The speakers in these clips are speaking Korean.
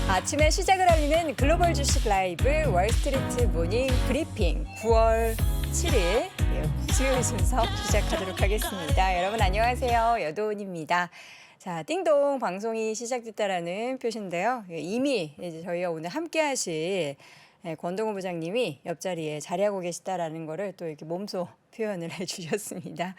아침에 시작을 알리는 글로벌 주식 라이브 월스트리트 모닝 브리핑 9월 7일 수요일 순서 시작하도록 하겠습니다. 여러분 안녕하세요. 여도은입니다. 자, 띵동 방송이 시작됐다라는 표시인데요. 이미 이제 저희가 오늘 함께 하실 권동호 부장님이 옆자리에 자리하고 계시다라는 거를 또 이렇게 몸소 표현을 해주셨습니다.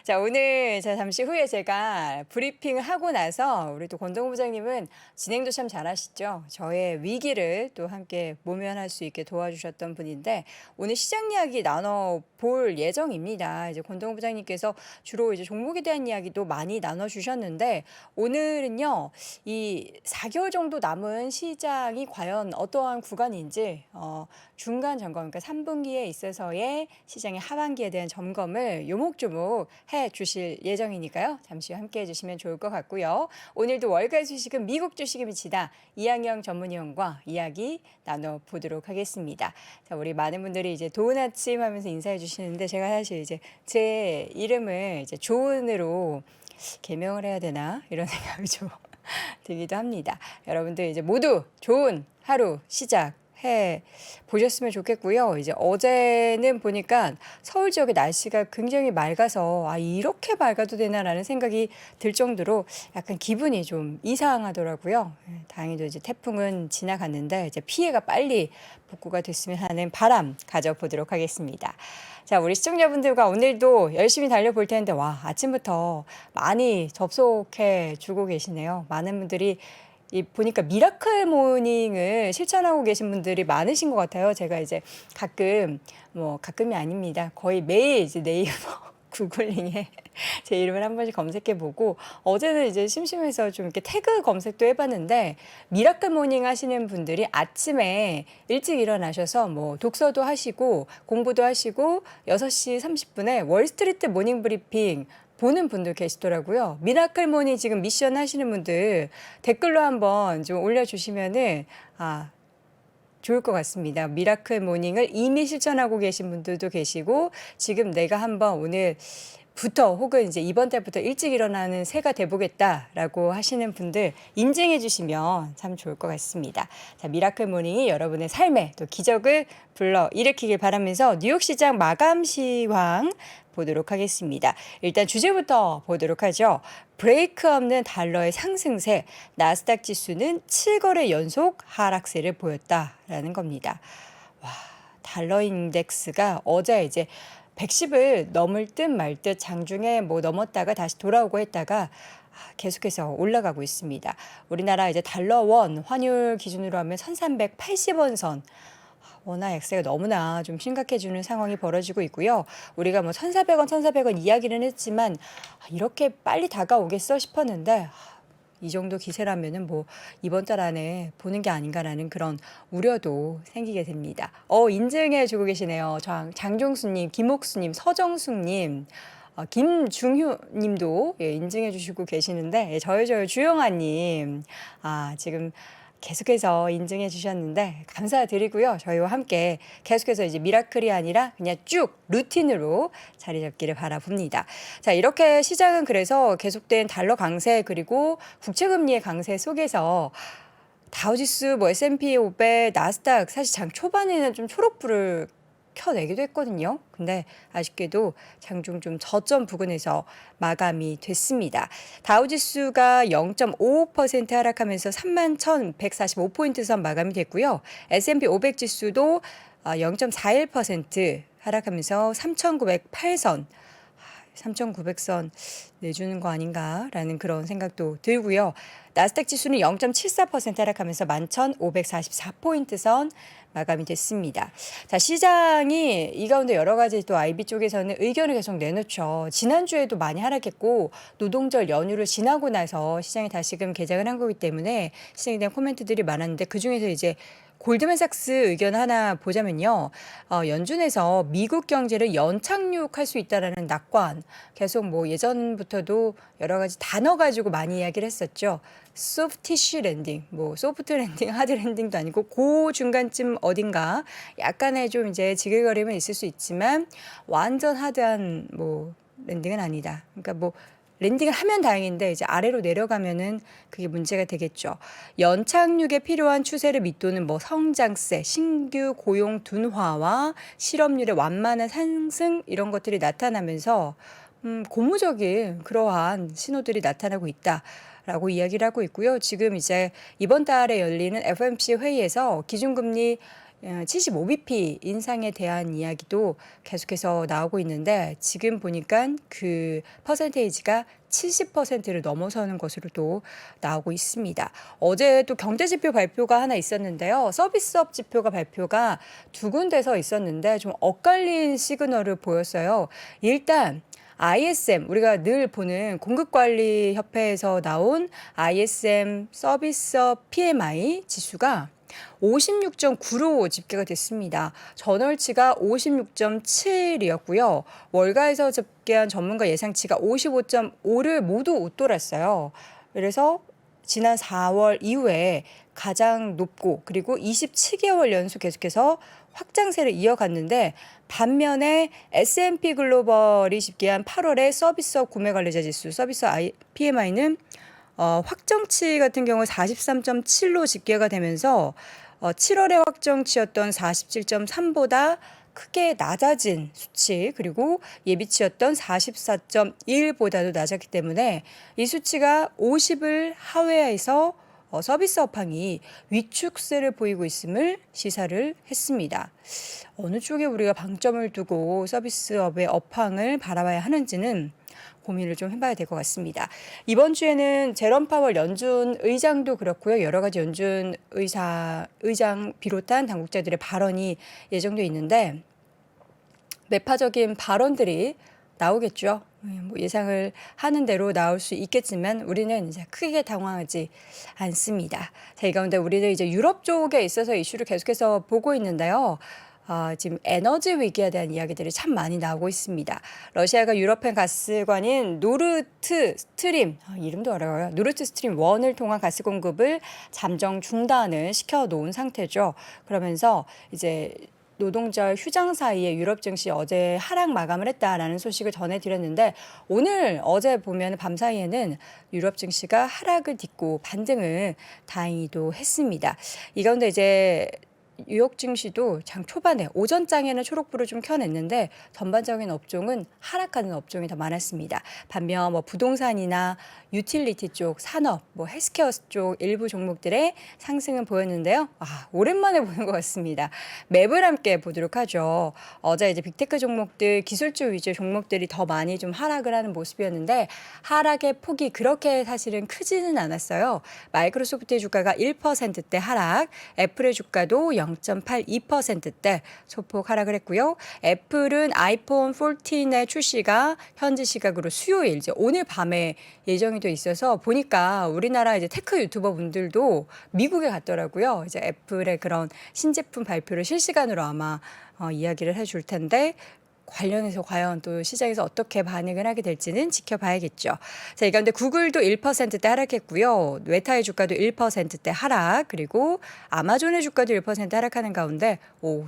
자, 오늘 잠시 후에 제가 브리핑을 하고 나서 우리 또 권동호 부장님은 진행도 참 잘하시죠. 저의 위기를 또 함께 모면할 수 있게 도와주셨던 분인데 오늘 시장 이야기 나눠볼 예정입니다. 이제 권동호 부장님께서 주로 이제 종목에 대한 이야기도 많이 나눠주셨는데 오늘은요, 이 4개월 정도 남은 시장이 과연 어떠한 구간인지 중간 점검, 그러니까 3분기에 있어서의 시장의 하반기에 대한 점검을 요목조목 해 주실 예정이니까요. 잠시 함께 해주시면 좋을 것 같고요. 오늘도 월가 주식은 미국 주식에 미치다 이항영 전문위원과 이야기 나눠보도록 하겠습니다. 자, 우리 많은 분들이 이제 좋은 아침 하면서 인사해 주시는데 제가 사실 이제 제 이름을 이제 조은으로 개명을 해야 되나 이런 생각이 좀 들기도 합니다. 여러분들 이제 모두 좋은 하루 시작 해 보셨으면 좋겠고요. 이제 어제는 보니까 서울 지역의 날씨가 굉장히 맑아서 이렇게 맑아도 되나라는 생각이 들 정도로 약간 기분이 좀 이상하더라고요. 다행히도 이제 태풍은 지나갔는데 이제 피해가 빨리 복구가 됐으면 하는 바람 가져보도록 하겠습니다. 자, 우리 시청자분들과 오늘도 열심히 달려볼 텐데 아침부터 많이 접속해 주고 계시네요. 많은 분들이 보니까 미라클 모닝을 실천하고 계신 분들이 많으신 것 같아요. 제가 이제 가끔이 아닙니다. 거의 매일 이제 네이버 구글링에 제 이름을 한 번씩 검색해보고 어제는 이제 심심해서 좀 이렇게 태그 검색도 해봤는데 미라클 모닝 하시는 분들이 아침에 일찍 일어나셔서 독서도 하시고 공부도 하시고 6시 30분에 월스트리트 모닝 브리핑 보는 분들 계시더라고요. 미라클 모닝 지금 미션 하시는 분들 댓글로 한번 좀 올려주시면은 좋을 것 같습니다. 미라클 모닝을 이미 실천하고 계신 분들도 계시고 지금 내가 한번 오늘부터 혹은 이제 이번 달부터 일찍 일어나는 새가 돼보겠다라고 하시는 분들 인증해 주시면 참 좋을 것 같습니다. 자, 미라클 모닝이 여러분의 삶에 또 기적을 불러 일으키길 바라면서 뉴욕 시장 마감 시황 보도록 하겠습니다. 일단 주제부터 보도록 하죠. 브레이크 없는 달러의 상승세, 나스닥 지수는 7거래 연속 하락세를 보였다라는 겁니다. 달러 인덱스가 어제 이제 110을 넘을 듯 말 듯 장중에 넘었다가 다시 돌아오고 했다가 계속해서 올라가고 있습니다. 우리나라 이제 달러 원 환율 기준으로 하면 1380원 선. 워낙 약세가 너무나 좀 심각해지는 상황이 벌어지고 있고요. 우리가 1,400원 이야기는 했지만 이렇게 빨리 다가오겠어 싶었는데 이 정도 기세라면은 이번 달 안에 보는 게 아닌가라는 그런 우려도 생기게 됩니다. 인증해 주고 계시네요. 장종수님, 김옥수님, 서정숙님, 김중효님도 인증해 주시고 계시는데 저요 주영아님 지금 계속해서 인증해 주셨는데 감사드리고요. 저희와 함께 계속해서 이제 미라클이 아니라 그냥 쭉 루틴으로 자리 잡기를 바라봅니다. 자, 이렇게 시장은 그래서 계속된 달러 강세 그리고 국채금리의 강세 속에서 다우지수, S&P 500, 나스닥 사실 장 초반에는 좀 초록불을 켜내기도 했거든요. 근데 아쉽게도 장중 좀 저점 부근에서 마감이 됐습니다. 다우지수가 0.55% 하락하면서 31,145포인트 선 마감이 됐고요. S&P 500 지수도 0.41% 하락하면서 3,908선 3,900선 내주는 거 아닌가라는 그런 생각도 들고요. 나스닥 지수는 0.74% 하락하면서 11,544포인트 선 마감이 됐습니다. 자, 시장이 이 가운데 여러 가지 또 IB 쪽에서는 의견을 계속 내놓죠. 지난주에도 많이 하락했고 노동절 연휴를 지나고 나서 시장이 다시금 개장을 한 거기 때문에 시장에 대한 코멘트들이 많았는데 그중에서 이제 골드만삭스 의견 하나 보자면요. 연준에서 미국 경제를 연착륙할 수 있다라는 낙관 계속 예전부터도 여러 가지 단어 가지고 많이 이야기를 했었죠. 소프티쉬 랜딩, 소프트 랜딩, 하드 랜딩도 아니고 그 중간쯤 어딘가 약간의 좀 이제 지글거림은 있을 수 있지만 완전 하드한 랜딩은 아니다. 그러니까 랜딩을 하면 다행인데 이제 아래로 내려가면은 그게 문제가 되겠죠. 연착륙에 필요한 추세를 밑도는 뭐 성장세, 신규 고용 둔화와 실업률의 완만한 상승 이런 것들이 나타나면서 고무적인 그러한 신호들이 나타나고 있다라고 이야기를 하고 있고요. 지금 이제 이번 달에 열리는 FOMC 회의에서 기준금리 75bp 인상에 대한 이야기도 계속해서 나오고 있는데 지금 보니까 그 퍼센테이지가 70%를 넘어서는 것으로도 나오고 있습니다. 어제 또 경제지표 발표가 하나 있었는데요. 서비스업 지표가 발표가 두 군데서 있었는데 좀 엇갈린 시그널을 보였어요. 일단 ISM 우리가 늘 보는 공급관리협회에서 나온 ISM 서비스업 PMI 지수가 56.9로 집계가 됐습니다. 전월치가 56.7이었고요. 월가에서 집계한 전문가 예상치가 55.5를 모두 웃돌았어요. 그래서 지난 4월 이후에 가장 높고 그리고 27개월 연속 계속해서 확장세를 이어갔는데 반면에 S&P 글로벌이 집계한 8월의 서비스업 구매관리자 지수, PMI는 확정치 같은 경우 43.7로 집계가 되면서 7월의 확정치였던 47.3보다 크게 낮아진 수치 그리고 예비치였던 44.1보다도 낮았기 때문에 이 수치가 50을 하회해서 서비스 업황이 위축세를 보이고 있음을 시사를 했습니다. 어느 쪽에 우리가 방점을 두고 서비스업의 업황을 바라봐야 하는지는 고민을 좀 해봐야 될 것 같습니다. 이번 주에는 제롬 파월 연준 의장도 그렇고요. 여러 가지 연준 의장 비롯한 당국자들의 발언이 예정돼 있는데 매파적인 발언들이 나오겠죠. 뭐 예상을 하는 대로 나올 수 있겠지만 우리는 이제 크게 당황하지 않습니다. 자, 이 가운데 우리는 이제 유럽 쪽에 있어서 이슈를 계속해서 보고 있는데요. 지금 에너지 위기에 대한 이야기들이 참 많이 나오고 있습니다. 러시아가 유럽행 가스관인 노르트 스트림, 이름도 어려워요. 노르트 스트림 1을 통한 가스 공급을 잠정 중단을 시켜놓은 상태죠. 그러면서 이제 노동절 휴장 사이에 유럽 증시 어제 하락 마감을 했다라는 소식을 전해드렸는데 어제 보면 밤 사이에는 유럽 증시가 하락을 딛고 반등을 다행히도 했습니다. 이 가운데 이제 뉴욕 증시도 장 초반에 오전장에는 초록불을 좀 켜냈는데 전반적인 업종은 하락하는 업종이 더 많았습니다. 반면 뭐 부동산이나 유틸리티 쪽, 산업, 뭐 헬스케어 쪽 일부 종목들의 상승은 보였는데요. 오랜만에 보는 것 같습니다. 맵을 함께 보도록 하죠. 어제 이제 빅테크 종목들, 기술주 위주의 종목들이 더 많이 좀 하락을 하는 모습이었는데 하락의 폭이 그렇게 사실은 크지는 않았어요. 마이크로소프트의 주가가 1%대 하락, 애플의 주가도 0.82%대 소폭 하락을 했고요. 애플은 아이폰 14의 출시가 현지 시각으로 수요일, 이제 오늘 밤에 예정이 돼 있어서 보니까 우리나라 이제 테크 유튜버 분들도 미국에 갔더라고요. 이제 애플의 그런 신제품 발표를 실시간으로 아마 이야기를 해줄 텐데 관련해서 과연 또 시장에서 어떻게 반응을 하게 될지는 지켜봐야겠죠. 자, 이 가운데 구글도 1%대 하락했고요. 메타의 주가도 1%대 하락, 그리고 아마존의 주가도 1% 하락하는 가운데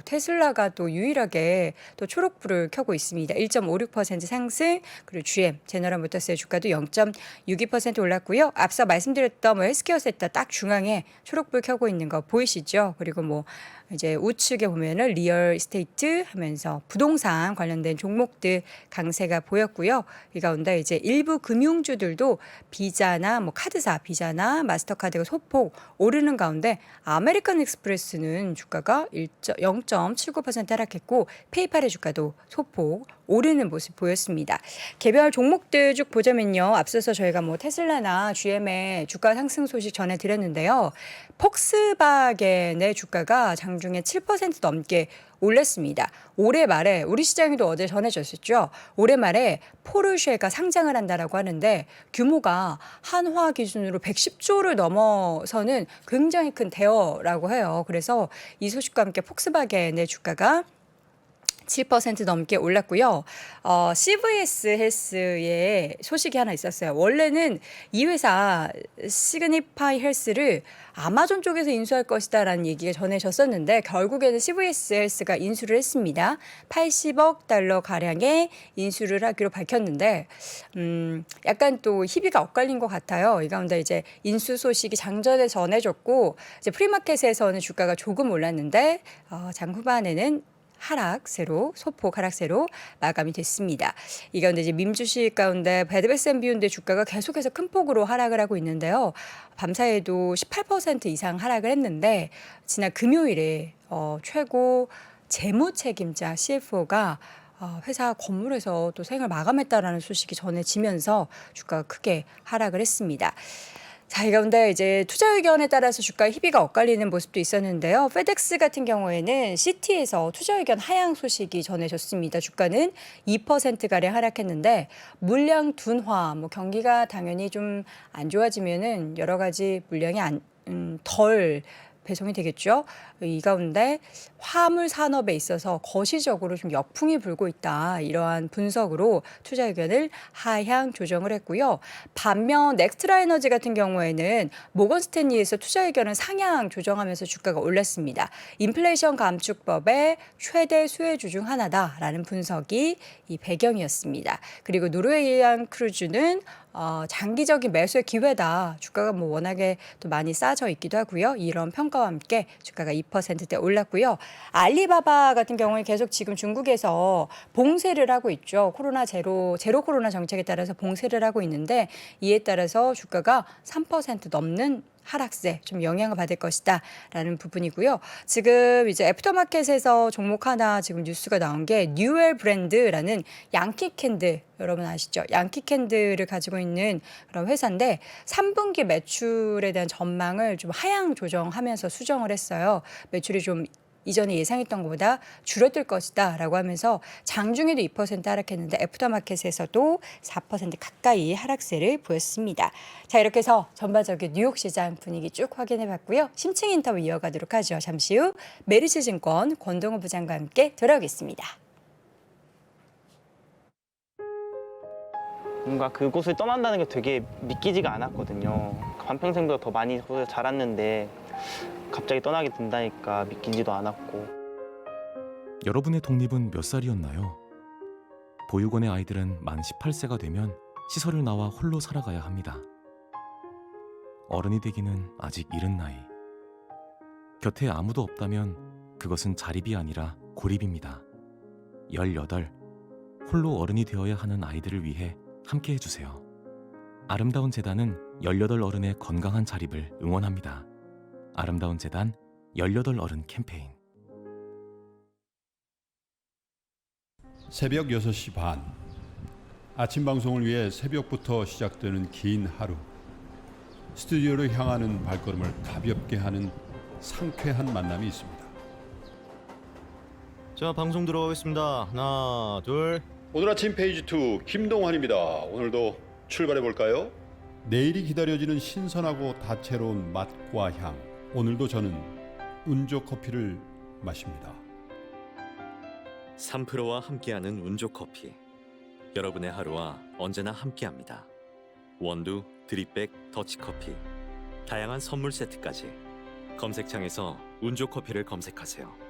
테슬라가 또 유일하게 또 초록불을 켜고 있습니다. 1.56% 상승, 그리고 GM, 제너럴 모터스의 주가도 0.62% 올랐고요. 앞서 말씀드렸던 헬스케어 섹터 딱 중앙에 초록불 켜고 있는 거 보이시죠? 그리고 뭐 이제 우측에 보면은 리얼 이스테이트 하면서 부동산 관련된 종목들 강세가 보였고요. 이 가운데 이제 일부 금융주들도 비자나 비자나 마스터카드가 소폭 오르는 가운데 아메리칸 익스프레스는 주가가 0.79% 하락했고 페이팔의 주가도 소폭 오르는 모습 보였습니다. 개별 종목들 쭉 보자면요. 앞서서 저희가 테슬라나 GM의 주가 상승 소식 전해드렸는데요. 폭스바겐의 주가가 장중에 7% 넘게 올랐습니다. 올해 말에 우리 시장에도 어제 전해졌었죠. 올해 말에 포르쉐가 상장을 한다라고 하는데 규모가 한화 기준으로 110조를 넘어서는 굉장히 큰 대여라고 해요. 그래서 이 소식과 함께 폭스바겐의 주가가 7% 넘게 올랐고요. CVS 헬스의 소식이 하나 있었어요. 원래는 이 회사 시그니파이 헬스를 아마존 쪽에서 인수할 것이다라는 얘기가 전해졌었는데 결국에는 CVS 헬스가 인수를 했습니다. 80억 달러 가량의 인수를 하기로 밝혔는데 약간 또 희비가 엇갈린 것 같아요. 이 가운데 이제 인수 소식이 장전에 전해졌고 이제 프리마켓에서는 주가가 조금 올랐는데 장 후반에는 하락세로 소폭 하락세로 마감이 됐습니다. 이 가운데 이제 밈주식 가운데 베드베스앤비욘드 주가가 계속해서 큰 폭으로 하락을 하고 있는데요. 밤사이에도 18% 이상 하락을 했는데 지난 금요일에 최고 재무 책임자 CFO가 회사 건물에서 또 생을 마감했다라는 소식이 전해지면서 주가가 크게 하락을 했습니다. 자, 이 가운데 이제 투자 의견에 따라서 주가 희비가 엇갈리는 모습도 있었는데요. 페덱스 같은 경우에는 시티에서 투자 의견 하향 소식이 전해졌습니다. 주가는 2%가량 하락했는데 물량 둔화, 경기가 당연히 좀 안 좋아지면은 여러 가지 물량이 덜 배송이 되겠죠. 이 가운데 화물 산업에 있어서 거시적으로 좀 역풍이 불고 있다. 이러한 분석으로 투자 의견을 하향 조정을 했고요. 반면 넥스트라 에너지 같은 경우에는 모건 스탠리에서 투자 의견을 상향 조정하면서 주가가 올랐습니다. 인플레이션 감축법의 최대 수혜주 중 하나다라는 분석이 이 배경이었습니다. 그리고 노르웨이안 크루즈는 장기적인 매수의 기회다. 주가가 워낙에 또 많이 싸져 있기도 하고요. 이런 평가와 함께 주가가 2%대 올랐고요. 알리바바 같은 경우에 계속 지금 중국에서 봉쇄를 하고 있죠. 제로 코로나 정책에 따라서 봉쇄를 하고 있는데 이에 따라서 주가가 3% 넘는 하락세 좀 영향을 받을 것이다라는 부분이고요. 지금 이제 애프터마켓에서 종목 하나 지금 뉴스가 나온 게 뉴웰 브랜드라는 양키 캔들 여러분 아시죠? 양키 캔들을 가지고 있는 그런 회사인데 3분기 매출에 대한 전망을 좀 하향 조정하면서 수정을 했어요. 매출이 좀 이전에 예상했던 것보다 줄어들 것이다라고 하면서 장중에도 2% 하락했는데 애프터마켓에서도 4% 가까이 하락세를 보였습니다. 자, 이렇게 해서 전반적인 뉴욕 시장 분위기 쭉 확인해봤고요. 심층 인터뷰 이어가도록 하죠. 잠시 후 메리츠증권 권동호 부장과 함께 돌아오겠습니다. 뭔가 그곳을 떠난다는 게 되게 믿기지가 않았거든요. 반평생보다 더 많이 자랐는데 갑자기 떠나게 된다니까 믿기지도 않았고. 여러분의 독립은 몇 살이었나요? 보육원의 아이들은 만 18세가 되면 시설을 나와 홀로 살아가야 합니다. 어른이 되기는 아직 이른 나이. 곁에 아무도 없다면 그것은 자립이 아니라 고립입니다. 18, 홀로 어른이 되어야 하는 아이들을 위해 함께 해주세요. 아름다운 재단은 18 어른의 건강한 자립을 응원합니다. 아름다운 재단 18 어른 캠페인. 새벽 6시 반. 아침 방송을 위해 새벽부터 시작되는 긴 하루. 스튜디오로 향하는 발걸음을 가볍게 하는 상쾌한 만남이 있습니다. 자, 방송 들어가겠습니다. 하나, 둘. 오늘 아침 페이지 2 김동환입니다. 오늘도 출발해 볼까요? 내일이 기다려지는 신선하고 다채로운 맛과 향. 오늘도 저는 운조 커피를 마십니다. 3프로와 함께하는 운조커피. 여러분의 하루와 언제나 함께합니다. 원두, 드립백, 더치커피. 다양한 선물 세트까지. 검색창에서 운조커피를 검색하세요.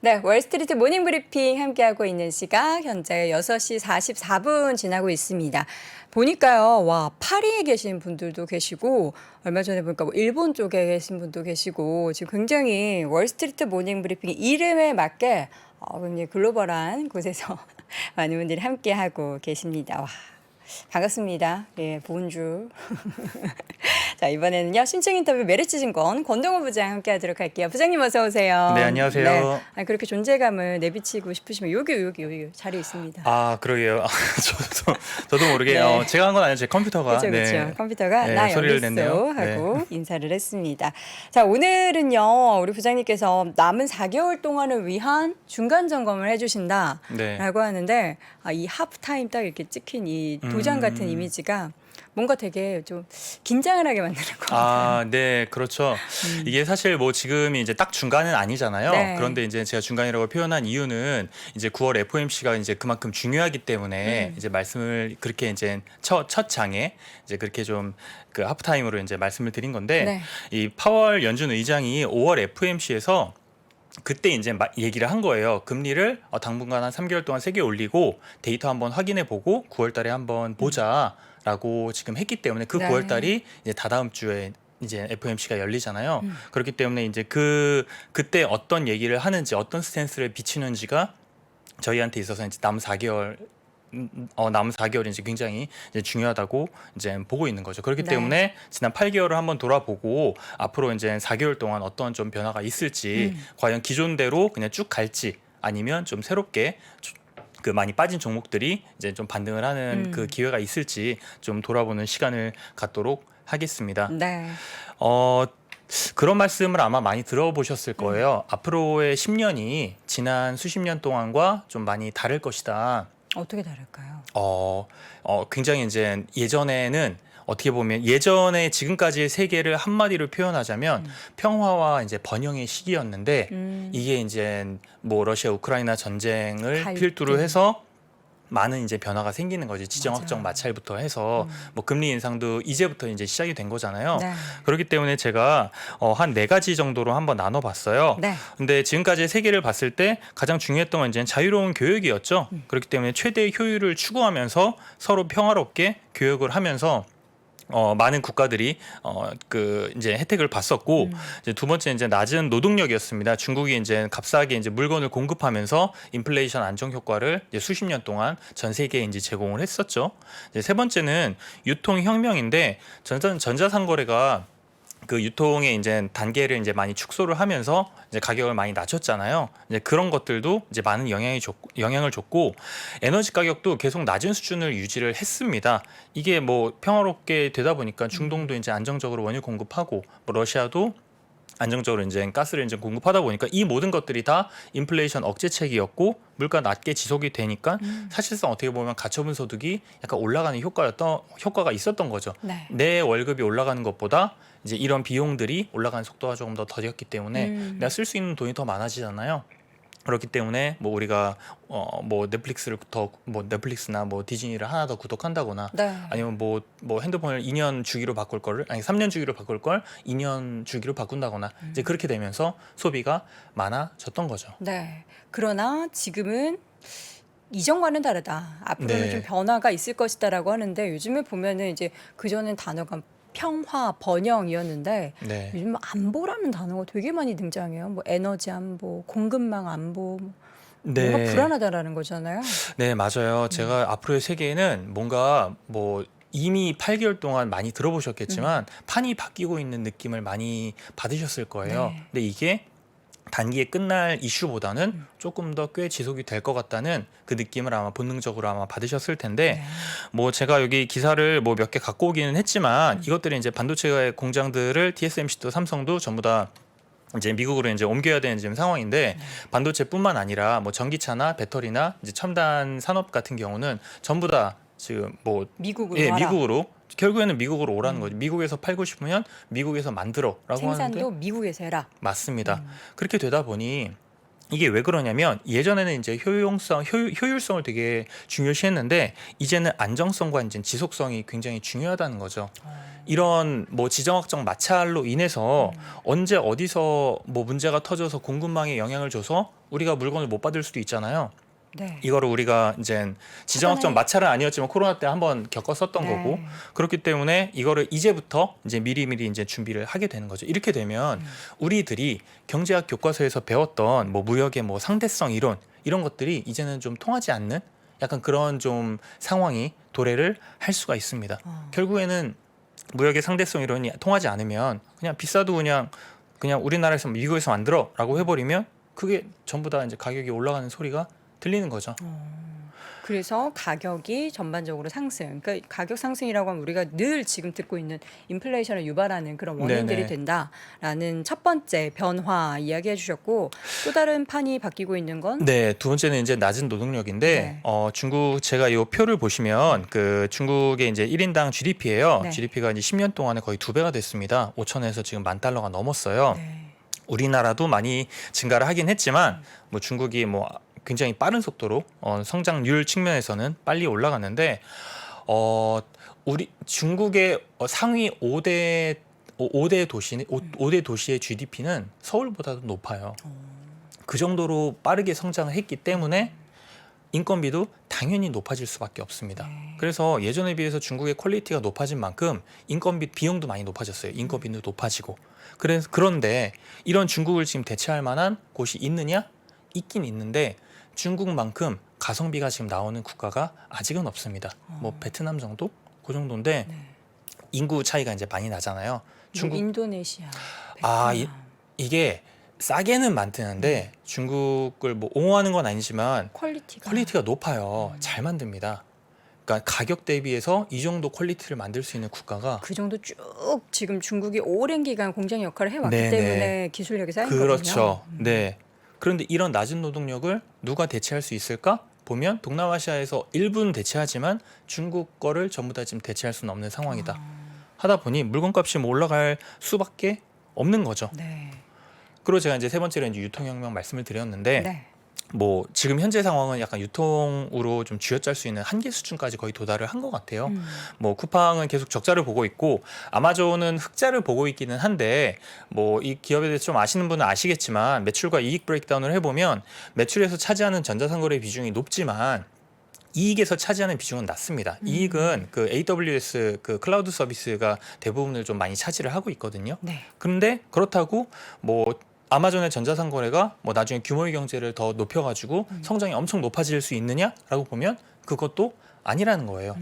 네, 월스트리트 모닝 브리핑 함께하고 있는 시각 현재 6시 44분 지나고 있습니다. 보니까요, 파리에 계신 분들도 계시고 얼마 전에 보니까 일본 쪽에 계신 분도 계시고 지금 굉장히 월스트리트 모닝 브리핑 이름에 맞게 굉장히 글로벌한 곳에서 많은 분들이 함께하고 계십니다. 반갑습니다. 예, 본주. 자, 이번에는요, 신청 인터뷰 메리츠증권 권동호 부장 함께 하도록 할게요. 부장님 어서 오세요. 네, 안녕하세요. 네. 그렇게 존재감을 내비치고 싶으시면 여기 자리에 있습니다. 아, 그러게요. 저도 모르게 네. 제가 한 건 아니죠. 제 컴퓨터가. 그렇죠. 컴퓨터가 네, 나 소리를 여기 있어 냈네요. 하고 인사를 했습니다. 자, 오늘은요, 우리 부장님께서 남은 4개월 동안을 위한 중간 점검을 해주신다라고 네. 하는데 이 하프타임 딱 이렇게 찍힌 이 도장 같은 이미지가 뭔가 되게 좀 긴장을 하게 만드는 것 같아요. 아, 네, 그렇죠. 이게 사실 뭐 지금이 이제 딱 중간은 아니잖아요. 네. 그런데 이제 제가 중간이라고 표현한 이유는 이제 9월 FOMC가 이제 그만큼 중요하기 때문에 이제 말씀을 그렇게 이제 첫 장에 이제 그렇게 좀 그 하프타임으로 이제 말씀을 드린 건데 네. 이 파월 연준 의장이 5월 FOMC에서 그때 이제 얘기를 한 거예요. 금리를 당분간 한 3개월 동안 세게 올리고 데이터 한번 확인해 보고 9월 달에 한번 보자라고 지금 했기 때문에 그 네. 9월 달이 이제 다다음 주에 이제 FOMC가 열리잖아요. 그렇기 때문에 이제 그때 어떤 얘기를 하는지 어떤 스탠스를 비치는지가 저희한테 있어서 이제 남은 4개월이 이제 굉장히 이제 중요하다고 이제 보고 있는 거죠. 그렇기 네. 때문에 지난 8개월을 한번 돌아보고 앞으로 이제 4개월 동안 어떤 좀 변화가 있을지 과연 기존대로 그냥 쭉 갈지 아니면 좀 새롭게 그 많이 빠진 종목들이 이제 좀 반등을 하는 그 기회가 있을지 좀 돌아보는 시간을 갖도록 하겠습니다. 네. 그런 말씀을 아마 많이 들어보셨을 거예요. 앞으로의 10년이 지난 수십 년 동안과 좀 많이 다를 것이다. 어떻게 다를까요? 굉장히 이제 예전에는 어떻게 보면 예전에 지금까지의 세계를 한마디로 표현하자면 평화와 이제 번영의 시기였는데 이게 이제 뭐 러시아 우크라이나 전쟁을 갈등. 필두로 해서 많은 이제 변화가 생기는 거지. 지정학적 맞아요. 마찰부터 해서 뭐 금리 인상도 이제부터 이제 시작이 된 거잖아요. 네. 그렇기 때문에 제가 한 4가지 정도로 한번 나눠봤어요. 네. 근데 지금까지의 세계를 봤을 때 가장 중요했던 건 이제 자유로운 교육이었죠. 그렇기 때문에 최대의 효율을 추구하면서 서로 평화롭게 교육을 하면서 많은 국가들이 그 이제 혜택을 봤었고 이제 두 번째 이제 낮은 노동력이었습니다. 중국이 이제 값싸게 이제 물건을 공급하면서 인플레이션 안정 효과를 이제 수십 년 동안 전 세계에 이제 제공을 했었죠. 이제 세 번째는 유통 혁명인데 전자상거래가 그 유통의 이제 단계를 이제 많이 축소를 하면서 이제 가격을 많이 낮췄잖아요. 이제 그런 것들도 이제 많은 영향을 줬고 에너지 가격도 계속 낮은 수준을 유지를 했습니다. 이게 뭐 평화롭게 되다 보니까 중동도 이제 안정적으로 원유 공급하고 뭐 러시아도 안정적으로 이제 가스를 이제 공급하다 보니까 이 모든 것들이 다 인플레이션 억제책이었고 물가 낮게 지속이 되니까 사실상 어떻게 보면 가처분 소득이 약간 올라가는 효과가 있었던 거죠. 네. 내 월급이 올라가는 것보다 이제 이런 비용들이 올라가는 속도가 조금 더 더뎠기 때문에 내가 쓸 수 있는 돈이 더 많아지잖아요. 그렇기 때문에 뭐 우리가 뭐 넷플릭스나 뭐 디즈니를 하나 더 구독한다거나 네. 아니면 뭐 핸드폰을 2년 주기로 바꿀 거를 3년 주기로 바꿀 걸 2년 주기로 바꾼다거나 이제 그렇게 되면서 소비가 많아졌던 거죠. 네. 그러나 지금은 이전과는 다르다. 앞으로는 네. 좀 변화가 있을 것이다라고 하는데 요즘에 보면은 이제 그전엔 단어가 평화, 번영이었는데 네. 요즘 안보라는 단어가 되게 많이 등장해요. 뭐 에너지 안보, 공급망 안보, 뭔가 불안하다라는 거잖아요. 네, 맞아요. 제가 앞으로의 세계에는 뭔가 뭐 이미 8개월 동안 많이 들어보셨겠지만 판이 바뀌고 있는 느낌을 많이 받으셨을 거예요. 네. 근데 이게 단기에 끝날 이슈보다는 조금 더 꽤 지속이 될 것 같다는 그 느낌을 아마 본능적으로 아마 받으셨을 텐데 뭐 제가 여기 기사를 뭐 몇 개 갖고 오기는 했지만 이것들이 이제 반도체 공장들을 TSMC도 삼성도 전부 다 이제 미국으로 이제 옮겨야 되는 지금 상황인데 반도체뿐만 아니라 뭐 전기차나 배터리나 이제 첨단 산업 같은 경우는 전부 다 지금 뭐 미국으로 예, 와라. 미국으로 결국에는 미국으로 오라는 거죠. 미국에서 팔고 싶으면 미국에서 만들어라고 생산도 하는데 미국에서 해라. 맞습니다. 그렇게 되다 보니 이게 왜 그러냐면 예전에는 이제 효율성을 되게 중요시했는데 이제는 안정성과 이제 지속성이 굉장히 중요하다는 거죠. 이런 뭐 지정학적 마찰로 인해서 언제 어디서 뭐 문제가 터져서 공급망에 영향을 줘서 우리가 물건을 못 받을 수도 있잖아요. 네. 이거를 우리가 이제 지정학적 마찰은 아니었지만 코로나 때 한번 겪었었던 네. 거고 그렇기 때문에 이거를 이제부터 이제 미리미리 이제 준비를 하게 되는 거죠. 이렇게 되면 우리들이 경제학 교과서에서 배웠던 뭐 무역의 뭐 상대성 이론 이런 것들이 이제는 좀 통하지 않는 약간 그런 좀 상황이 도래를 할 수가 있습니다. 결국에는 무역의 상대성 이론이 통하지 않으면 그냥 비싸도 그냥 우리나라에서 미국에서 만들어라고 해버리면 그게 전부 다 이제 가격이 올라가는 소리가 들리는 거죠. 그래서 가격이 전반적으로 상승. 그러니까 가격 상승이라고 하면 우리가 늘 지금 듣고 있는 인플레이션을 유발하는 그런 원인들이 네네. 된다라는 첫 번째 변화 이야기해 주셨고 또 다른 판이 바뀌고 있는 건 네, 두 번째는 이제 낮은 노동력인데 네. 중국 제가 이 표를 보시면 그 중국의 이제 1인당 GDP예요. 네. GDP가 이제 10년 동안에 거의 2배가 됐습니다. 5천에서 지금 $10,000가 넘었어요. 네. 우리나라도 많이 증가를 하긴 했지만 뭐 중국이 뭐 굉장히 빠른 속도로 성장률 측면에서는 빨리 올라갔는데 우리 중국의 상위 5대 도시의 GDP는 서울보다도 높아요. 그 정도로 빠르게 성장을 했기 때문에 인건비도 당연히 높아질 수밖에 없습니다. 그래서 예전에 비해서 중국의 퀄리티가 높아진 만큼 인건비 비용도 많이 높아졌어요. 인건비도 높아지고. 그런데 이런 중국을 지금 대체할 만한 곳이 있느냐? 있긴 있는데 중국만큼 가성비가 지금 나오는 국가가 아직은 없습니다. 뭐 베트남 정도? 그 정도인데 네. 인구 차이가 이제 많이 나잖아요. 중국, 인도네시아, 아, 베트남. 이게 싸게는 만드는데 중국을 뭐 옹호하는 건 아니지만 퀄리티가 높아요. 잘 만듭니다. 그러니까 가격 대비해서 이 정도 퀄리티를 만들 수 있는 국가가 그 정도 쭉 지금 중국이 오랜 기간 공장 역할을 해왔기 네네. 때문에 기술력이 쌓인 그렇죠. 거군요. 네. 그런데 이런 낮은 노동력을 누가 대체할 수 있을까? 보면 동남아시아에서 일부는 대체하지만 중국 거를 전부 다 지금 대체할 수는 없는 상황이다. 하다 보니 물건값이 뭐 올라갈 수밖에 없는 거죠. 네. 그리고 제가 이제 세 번째로 이제 유통혁명 말씀을 드렸는데 네. 뭐 지금 현재 상황은 약간 유통으로 좀 쥐어짤 수 있는 한계 수준까지 거의 도달을 한 것 같아요. 뭐 쿠팡은 계속 적자를 보고 있고 아마존은 흑자를 보고 있기는 한데 뭐 이 기업에 대해서 좀 아시는 분은 아시겠지만 매출과 이익 브레이크다운을 해보면 매출에서 차지하는 전자상거래 비중이 높지만 이익에서 차지하는 비중은 낮습니다. 이익은 그 AWS 그 클라우드 서비스가 대부분을 좀 많이 차지를 하고 있거든요. 네. 그런데 그렇다고 뭐 아마존의 전자상거래가 뭐 나중에 규모의 경제를 더 높여가지고 성장이 엄청 높아질 수 있느냐라고 보면 그것도 아니라는 거예요.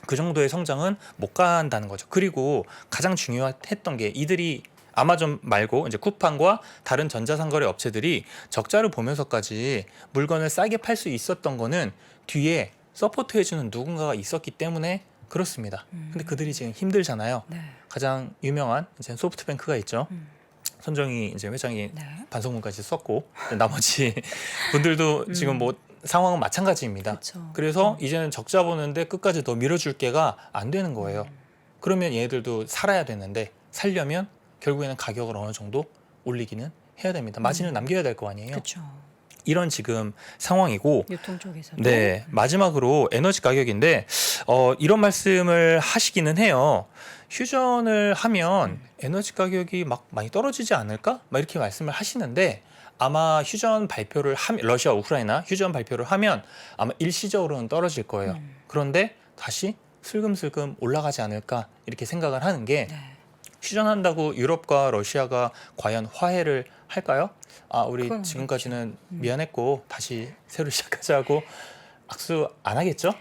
그 정도의 성장은 못 간다는 거죠. 그리고 가장 중요했던 게 이들이 아마존 말고 이제 쿠팡과 다른 전자상거래 업체들이 적자를 보면서까지 물건을 싸게 팔 수 있었던 거는 뒤에 서포트해주는 누군가가 있었기 때문에 그렇습니다. 근데 그들이 지금 힘들잖아요. 네. 가장 유명한 이제 소프트뱅크가 있죠. 손정희 이제 회장이 네. 반성문까지 썼고 나머지 분들도 지금 뭐 상황은 마찬가지입니다. 그렇죠. 그래서 이제는 적자 보는데 끝까지 더 밀어줄 게가 안 되는 거예요. 그러면 얘들도 살아야 되는데 살려면 결국에는 가격을 어느 정도 올리기는 해야 됩니다. 마진을 남겨야 될 거 아니에요. 그렇죠. 이런 지금 상황이고 유통 쪽에서도 네, 마지막으로 에너지 가격인데 이런 말씀을 하시기는 해요. 휴전을 하면 에너지 가격이 막 많이 떨어지지 않을까? 막 이렇게 말씀을 하시는데 아마 휴전 발표를 하면 러시아 우크라이나 휴전 발표를 하면 아마 일시적으로는 떨어질 거예요. 그런데 다시 슬금슬금 올라가지 않을까 이렇게 생각을 하는 게 네. 휴전한다고 유럽과 러시아가 과연 화해를 할까요? 아, 우리 그건 지금까지는 미안했고 다시 새로 시작하자고 악수 안 하겠죠?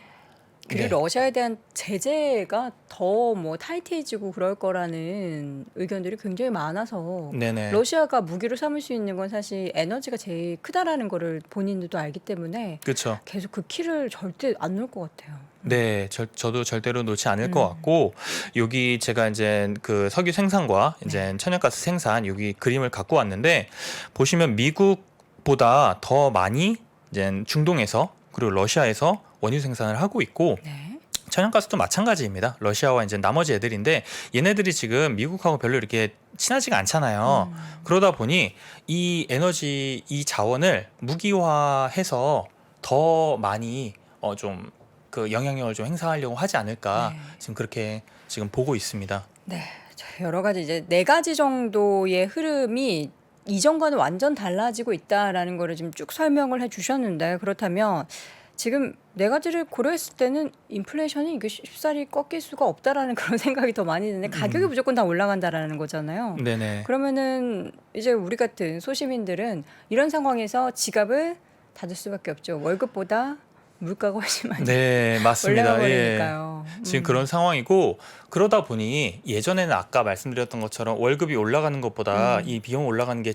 그리고 네. 러시아에 대한 제재가 더 뭐 타이트해지고 그럴 거라는 의견들이 굉장히 많아서 네네. 러시아가 무기로 삼을 수 있는 건 사실 에너지가 제일 크다라는 거를 본인들도 알기 때문에 그렇죠. 계속 그 키를 절대 안 놓을 것 같아요. 네, 저도 절대로 놓지 않을 것 같고 여기 제가 이제 그 석유 생산과 이제 천연가스 생산 여기 그림을 갖고 왔는데 보시면 미국보다 더 많이 이제 중동에서 그리고 러시아에서 원유 생산을 하고 있고 네. 천연가스도 마찬가지입니다. 러시아와 이제 나머지 애들인데 얘네들이 지금 미국하고 별로 이렇게 친하지가 않잖아요. 그러다 보니 이 에너지 이 자원을 무기화해서 더 많이 좀 그 영향력을 좀 행사하려고 하지 않을까 네. 지금 그렇게 지금 보고 있습니다. 네, 자, 여러 가지 이제 4가지 정도의 흐름이 이전과는 완전 달라지고 있다라는 거를 지금 쭉 설명을 해주셨는데 그렇다면 지금 4가지를 고려했을 때는 인플레이션이 이게 쉽사리 꺾일 수가 없다라는 그런 생각이 더 많이 드는데 가격이 무조건 다 올라간다라는 거잖아요. 네네. 그러면은 이제 우리 같은 소시민들은 이런 상황에서 지갑을 닫을 수밖에 없죠. 월급보다 물가가 훨씬 많이 네, 맞습니다. 올라가 예. 버리니까요. 지금 그런 상황이고 그러다 보니 예전에는 아까 말씀드렸던 것처럼 월급이 올라가는 것보다 이 비용 올라가는 게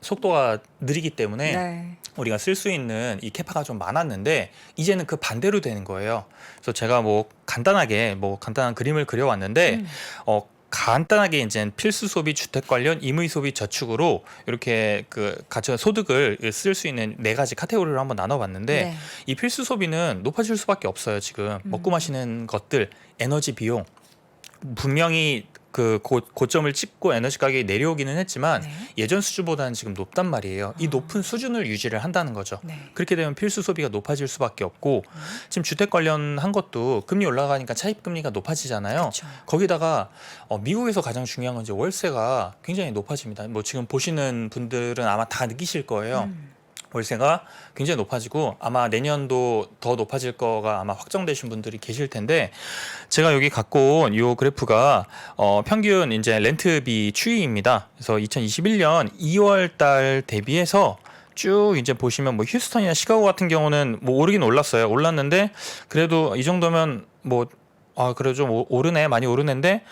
속도가 느리기 때문에 네. 우리가 쓸 수 있는 이 캐파가 좀 많았는데 이제는 그 반대로 되는 거예요. 그래서 제가 뭐 간단한 그림을 그려왔는데 간단하게 이제 필수 소비, 주택 관련, 임의 소비, 저축으로 이렇게 그 가처 소득을 쓸 수 있는 4가지 카테고리로 한번 나눠봤는데 네. 이 필수 소비는 높아질 수밖에 없어요. 지금 먹고 마시는 것들, 에너지 비용 분명히 그 고점을 찍고 에너지 가격이 내려오기는 했지만 네. 예전 수준보다는 지금 높단 말이에요. 이 높은 수준을 유지를 한다는 거죠. 네. 그렇게 되면 필수 소비가 높아질 수밖에 없고 지금 주택 관련한 것도 금리 올라가니까 차입 금리가 높아지잖아요. 그렇죠. 거기다가 미국에서 가장 중요한 건 이제 월세가 굉장히 높아집니다. 뭐 지금 보시는 분들은 아마 다 느끼실 거예요. 월세가 굉장히 높아지고 아마 내년도 더 높아질 거가 아마 확정되신 분들이 계실 텐데 제가 여기 갖고 온 이 그래프가 평균 이제 렌트비 추이입니다. 그래서 2021년 2월 달 대비해서 쭉 이제 보시면 뭐 휴스턴이나 시카고 같은 경우는 뭐 오르긴 올랐어요. 올랐는데 그래도 이 정도면 뭐 그래도 좀 오르네, 많이 오르는데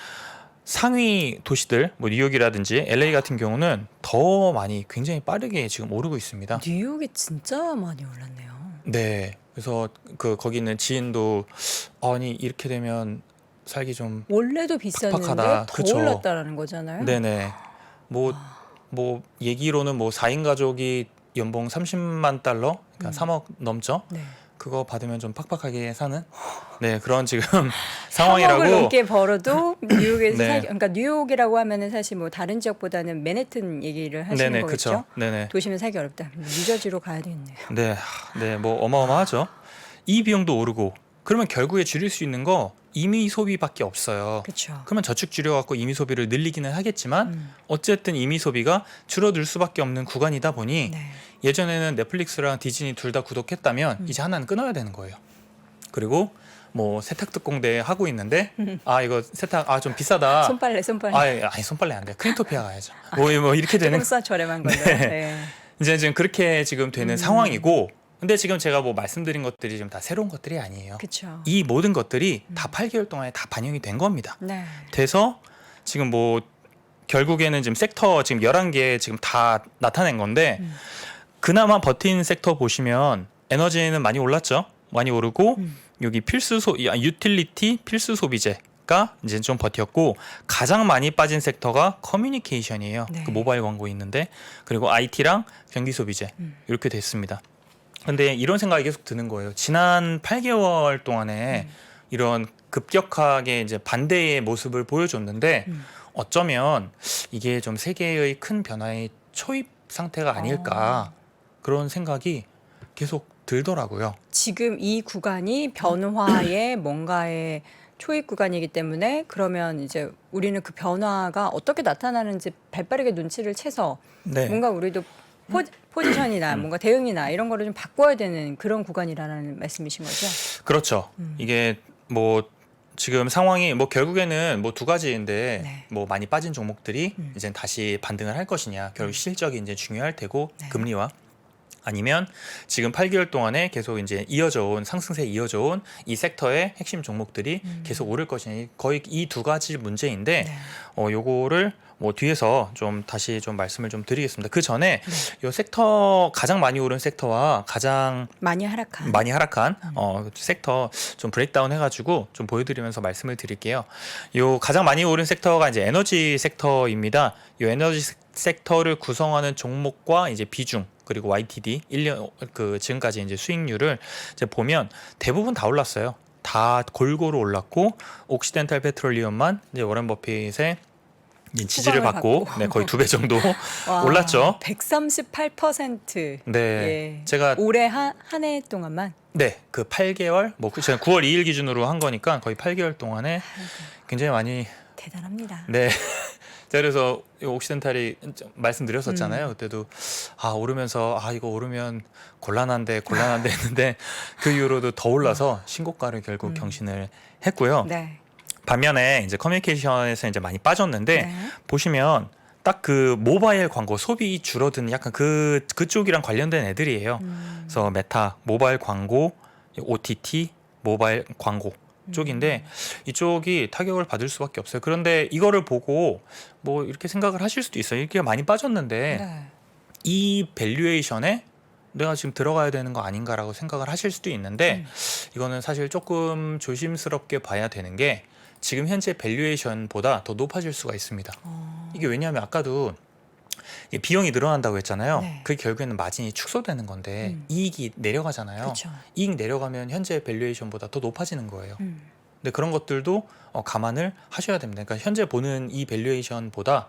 상위 도시들 뭐 뉴욕이라든지 LA 같은 경우는 더 많이 굉장히 빠르게 지금 오르고 있습니다. 뉴욕이 진짜 많이 올랐네요. 네. 그래서 거기 있는 지인도 아니 이렇게 되면 살기 좀 원래도 비쌌는데 팍팍하다. 더 그쵸. 올랐다라는 거잖아요. 네네. 뭐 얘기로는 뭐 4인 가족이 연봉 30만 달러, 그러니까 3억 넘죠. 네. 그거 받으면 좀 팍팍하게 사는 그런 지금 3억을 상황이라고. 넘게 벌어도 뉴욕에서 네. 그러니까 뉴욕이라고 하면은 사실 뭐 다른 지역보다는 맨해튼 얘기를 하시는 네네, 거겠죠. 그렇죠. 네네. 도시면 살기 어렵다. 뉴저지로 가야 되겠네요. 네, 뭐 어마어마하죠. 이 비용도 오르고 그러면 결국에 줄일 수 있는 거 임의 소비밖에 없어요. 그렇죠. 그러면 저축 줄여갖고 임의 소비를 늘리기는 하겠지만 어쨌든 임의 소비가 줄어들 수밖에 없는 구간이다 보니 네. 예전에는 넷플릭스랑 디즈니 둘 다 구독했다면 이제 하나는 끊어야 되는 거예요. 그리고 뭐 세탁특공대 하고 있는데 이거 세탁 좀 비싸다. 손빨래. 아니 손빨래 안 돼. 크린토피아 가야죠. 뭐 이렇게 되는 조금 싸 저렴한 걸로. 네. 네. 이제 지금 그렇게 지금 되는 상황이고 근데 지금 제가 뭐 말씀드린 것들이 지금 다 새로운 것들이 아니에요. 그렇죠. 이 모든 것들이 다 8개월 동안에 다 반영이 된 겁니다. 네. 돼서 지금 뭐 결국에는 지금 섹터 지금 11개 지금 다 나타낸 건데 그나마 버틴 섹터 보시면 에너지는 많이 올랐죠. 많이 오르고 여기 유틸리티 필수 소비재가 이제 좀 버텼고 가장 많이 빠진 섹터가 커뮤니케이션이에요. 네. 그 모바일 광고 있는데 그리고 IT랑 전기 소비재 이렇게 됐습니다. 근데 이런 생각이 계속 드는 거예요. 지난 8개월 동안에 이런 급격하게 이제 반대의 모습을 보여줬는데 어쩌면 이게 좀 세계의 큰 변화의 초입 상태가 아닐까 그런 생각이 계속 들더라고요. 지금 이 구간이 변화의 뭔가의 초입 구간이기 때문에 그러면 이제 우리는 그 변화가 어떻게 나타나는지 발빠르게 눈치를 채서 네. 뭔가 우리도 포지션이나 뭔가 대응이나 이런 거를 좀 바꿔야 되는 그런 구간이라는 말씀이신 거죠? 그렇죠. 이게 뭐 지금 상황이 뭐 결국에는 뭐 두 가지인데 네. 뭐 많이 빠진 종목들이 이제 다시 반등을 할 것이냐 결국 실적이 이제 중요할 테고 네. 금리와 아니면 지금 8개월 동안에 계속 이제 상승세 이어져 온 이 섹터의 핵심 종목들이 계속 오를 것이냐 거의 이 두 가지 문제인데 네. 요거를 뭐 뒤에서 좀 다시 좀 말씀을 좀 드리겠습니다. 그 전에 요 섹터 가장 많이 오른 섹터와 가장 많이 하락한. 섹터 좀 브레이크다운 해가지고 좀 보여드리면서 말씀을 드릴게요. 요 가장 많이 오른 섹터가 이제 에너지 섹터입니다. 요 에너지 섹터를 구성하는 종목과 이제 비중 그리고 YTD 1년 지금까지 이제 수익률을 이제 보면 대부분 다 올랐어요. 다 골고루 올랐고 옥시덴탈 페트롤리엄만 이제 워런 버핏의 지지를 후광을 받고 거의 2배 정도 와, 올랐죠. 138%. 네, 예. 제가 올해 한 해 동안만. 그 8개월 제가 9월 2일 기준으로 한 거니까 거의 8개월 동안에 굉장히 많이 대단합니다. 네. 제가 그래서 옥시덴탈이 말씀드렸었잖아요. 그때도 오르면서 이거 오르면 곤란한데 했는데 그 이후로도 더 올라서 신고가를 결국 경신을 했고요. 네. 반면에 이제 커뮤니케이션에서 이제 많이 빠졌는데 네. 보시면 딱 그 모바일 광고 소비 줄어드는 약간 그쪽이랑 관련된 애들이에요. 그래서 메타 모바일 광고 OTT, 모바일 광고 쪽인데 이쪽이 타격을 받을 수밖에 없어요. 그런데 이거를 보고 뭐 이렇게 생각을 하실 수도 있어요. 이게 많이 빠졌는데 네. 이 밸류에이션에 내가 지금 들어가야 되는 거 아닌가라고 생각을 하실 수도 있는데 이거는 사실 조금 조심스럽게 봐야 되는 게 지금 현재 밸류에이션보다 더 높아질 수가 있습니다. 이게 왜냐하면 아까도 이 비용이 늘어난다고 했잖아요. 네. 그게 결국에는 마진이 축소되는 건데 이익이 내려가잖아요. 그렇죠. 이익 내려가면 현재 밸류에이션보다 더 높아지는 거예요. 근데 그런 것들도 감안을 하셔야 됩니다. 그러니까 현재 보는 이 밸류에이션보다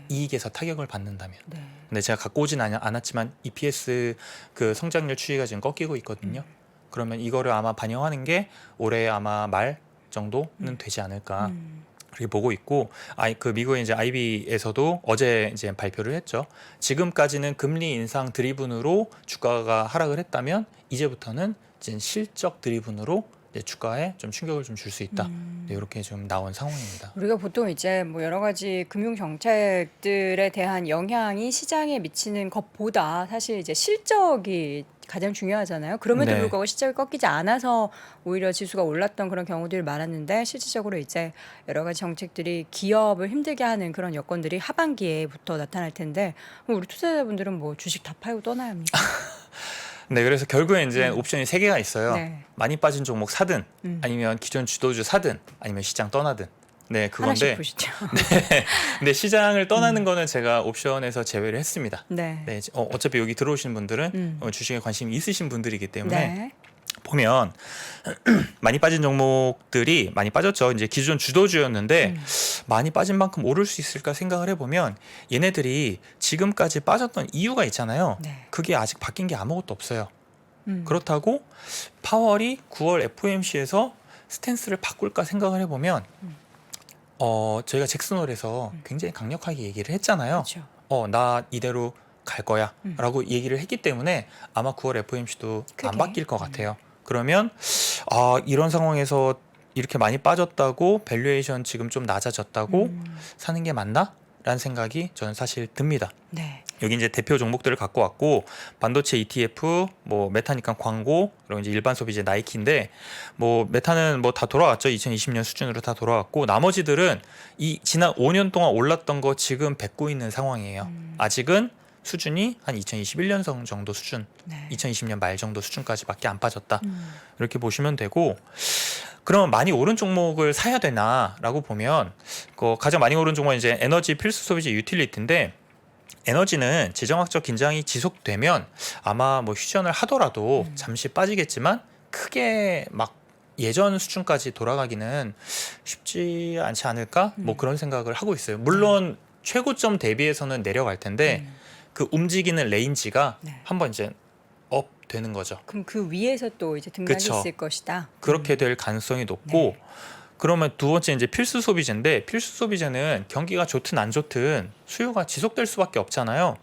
이익에서 타격을 받는다면. 네. 근데 제가 갖고 오진 않았지만 EPS 그 성장률 추이가 지금 꺾이고 있거든요. 그러면 이거를 아마 반영하는 게 올해 아마 말 정도는 되지 않을까. 그렇게 보고 있고, 그 미국의 이제 IB에서도 어제 이제 발표를 했죠. 지금까지는 금리 인상 드리븐으로 주가가 하락을 했다면 이제부터는 이제 실적 드리븐으로 이제 주가에 좀 충격을 좀 줄 수 있다. 네, 이렇게 좀 나온 상황입니다. 우리가 보통 이제 뭐 여러 가지 금융 정책들에 대한 영향이 시장에 미치는 것보다 사실 이제 실적이 가장 중요하잖아요. 그럼에도 네. 불구하고 실적이 꺾이지 않아서 오히려 지수가 올랐던 그런 경우들이 많았는데 실질적으로 이제 여러 가지 정책들이 기업을 힘들게 하는 그런 여건들이 하반기에부터 나타날 텐데 그럼 우리 투자자분들은 뭐 주식 다 팔고 떠나야 합니까? 네, 그래서 결국에 이제 옵션이 3개가 있어요. 네. 많이 빠진 종목 사든, 아니면 기존 주도주 사든, 아니면 시장 떠나든. 네, 그건데. 하나씩 보시죠. 근데 시장을 떠나는 거는 제가 옵션에서 제외를 했습니다. 네. 네, 어차피 여기 들어오신 분들은 주식에 관심이 있으신 분들이기 때문에 네. 보면 많이 빠진 종목들이 많이 빠졌죠. 이제 기존 주도주였는데 많이 빠진 만큼 오를 수 있을까 생각을 해보면 얘네들이 지금까지 빠졌던 이유가 있잖아요. 네. 그게 아직 바뀐 게 아무것도 없어요. 음. 그렇다고 파월이 9월 FOMC에서 스탠스를 바꿀까 생각을 해보면 저희가 잭슨홀에서 굉장히 강력하게 얘기를 했잖아요. 그렇죠. 나 이대로 갈 거야 라고 얘기를 했기 때문에 아마 9월 FOMC도 안 크게. 바뀔 것 같아요. 그러면 이런 상황에서 이렇게 많이 빠졌다고 밸류에이션 지금 좀 낮아졌다고 사는 게 맞나? 라는 생각이 저는 사실 듭니다. 네. 여기 이제 대표 종목들을 갖고 왔고 반도체 ETF, 뭐 메타니까 광고, 그리고 이제 일반 소비재 나이키인데 뭐 메타는 뭐 다 돌아왔죠. 2020년 수준으로 다 돌아왔고 나머지들은 이 지난 5년 동안 올랐던 거 지금 뱉고 있는 상황이에요. 아직은 수준이 한 2021년 정도 수준, 네. 2020년 말 정도 수준까지밖에 안 빠졌다. 이렇게 보시면 되고 그러면 많이 오른 종목을 사야 되나라고 보면 가장 많이 오른 종목은 이제 에너지 필수 소비재 유틸리티인데 에너지는 지정학적 긴장이 지속되면 아마 뭐 휴전을 하더라도 잠시 빠지겠지만 크게 막 예전 수준까지 돌아가기는 쉽지 않지 않을까? 뭐 그런 생각을 하고 있어요. 물론 최고점 대비해서는 내려갈 텐데 그 움직이는 레인지가 네. 한번 이제 업 되는 거죠. 그럼 그 위에서 또 이제 등락이 그쵸. 있을 것이다. 그렇게 될 가능성이 높고 네. 그러면 두 번째 이제 필수 소비재인데 필수 소비재는 경기가 좋든 안 좋든 수요가 지속될 수밖에 없잖아요.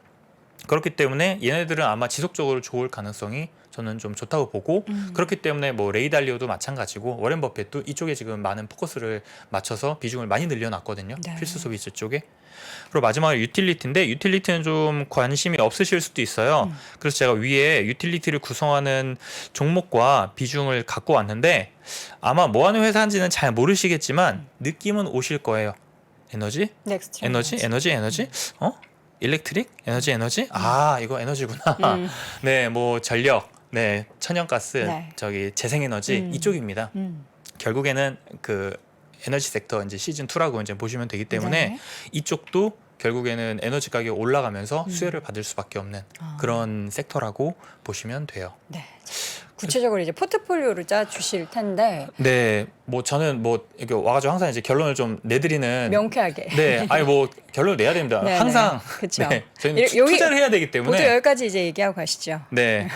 그렇기 때문에 얘네들은 아마 지속적으로 좋을 가능성이 저는 좀 좋다고 보고 그렇기 때문에 뭐 레이 달리오도 마찬가지고 워렌 버핏도 이쪽에 지금 많은 포커스를 맞춰서 비중을 많이 늘려놨거든요. 네. 필수 소비재 쪽에. 그리고 마지막으로 유틸리티인데 유틸리티는 좀 관심이 없으실 수도 있어요. 그래서 제가 위에 유틸리티를 구성하는 종목과 비중을 갖고 왔는데 아마 뭐 하는 회사인지는 잘 모르시겠지만 느낌은 오실 거예요. 에너지? 넥스트 에너지? 일렉트릭? 에너지? 이거 에너지구나. 네, 뭐 전력, 네, 천연가스, 네. 저기 재생에너지 이쪽입니다. 결국에는 그 에너지 섹터 이제 시즌 2라고 이제 보시면 되기 때문에 네. 이쪽도 결국에는 에너지 가격이 올라가면서 수혜를 받을 수밖에 없는 그런 섹터라고 보시면 돼요. 네. 구체적으로 이제 포트폴리오를 짜 주실 텐데 네, 뭐 저는 뭐 이렇게 와가지고 항상 이제 결론을 좀 내드리는. 명쾌하게. 네, 아니 뭐 결론을 내야 됩니다. 네, 항상. 네. 그쵸. 네, 저희는 여기 투자를 해야 되기 때문에. 모두 여기까지 이제 얘기하고 가시죠. 네.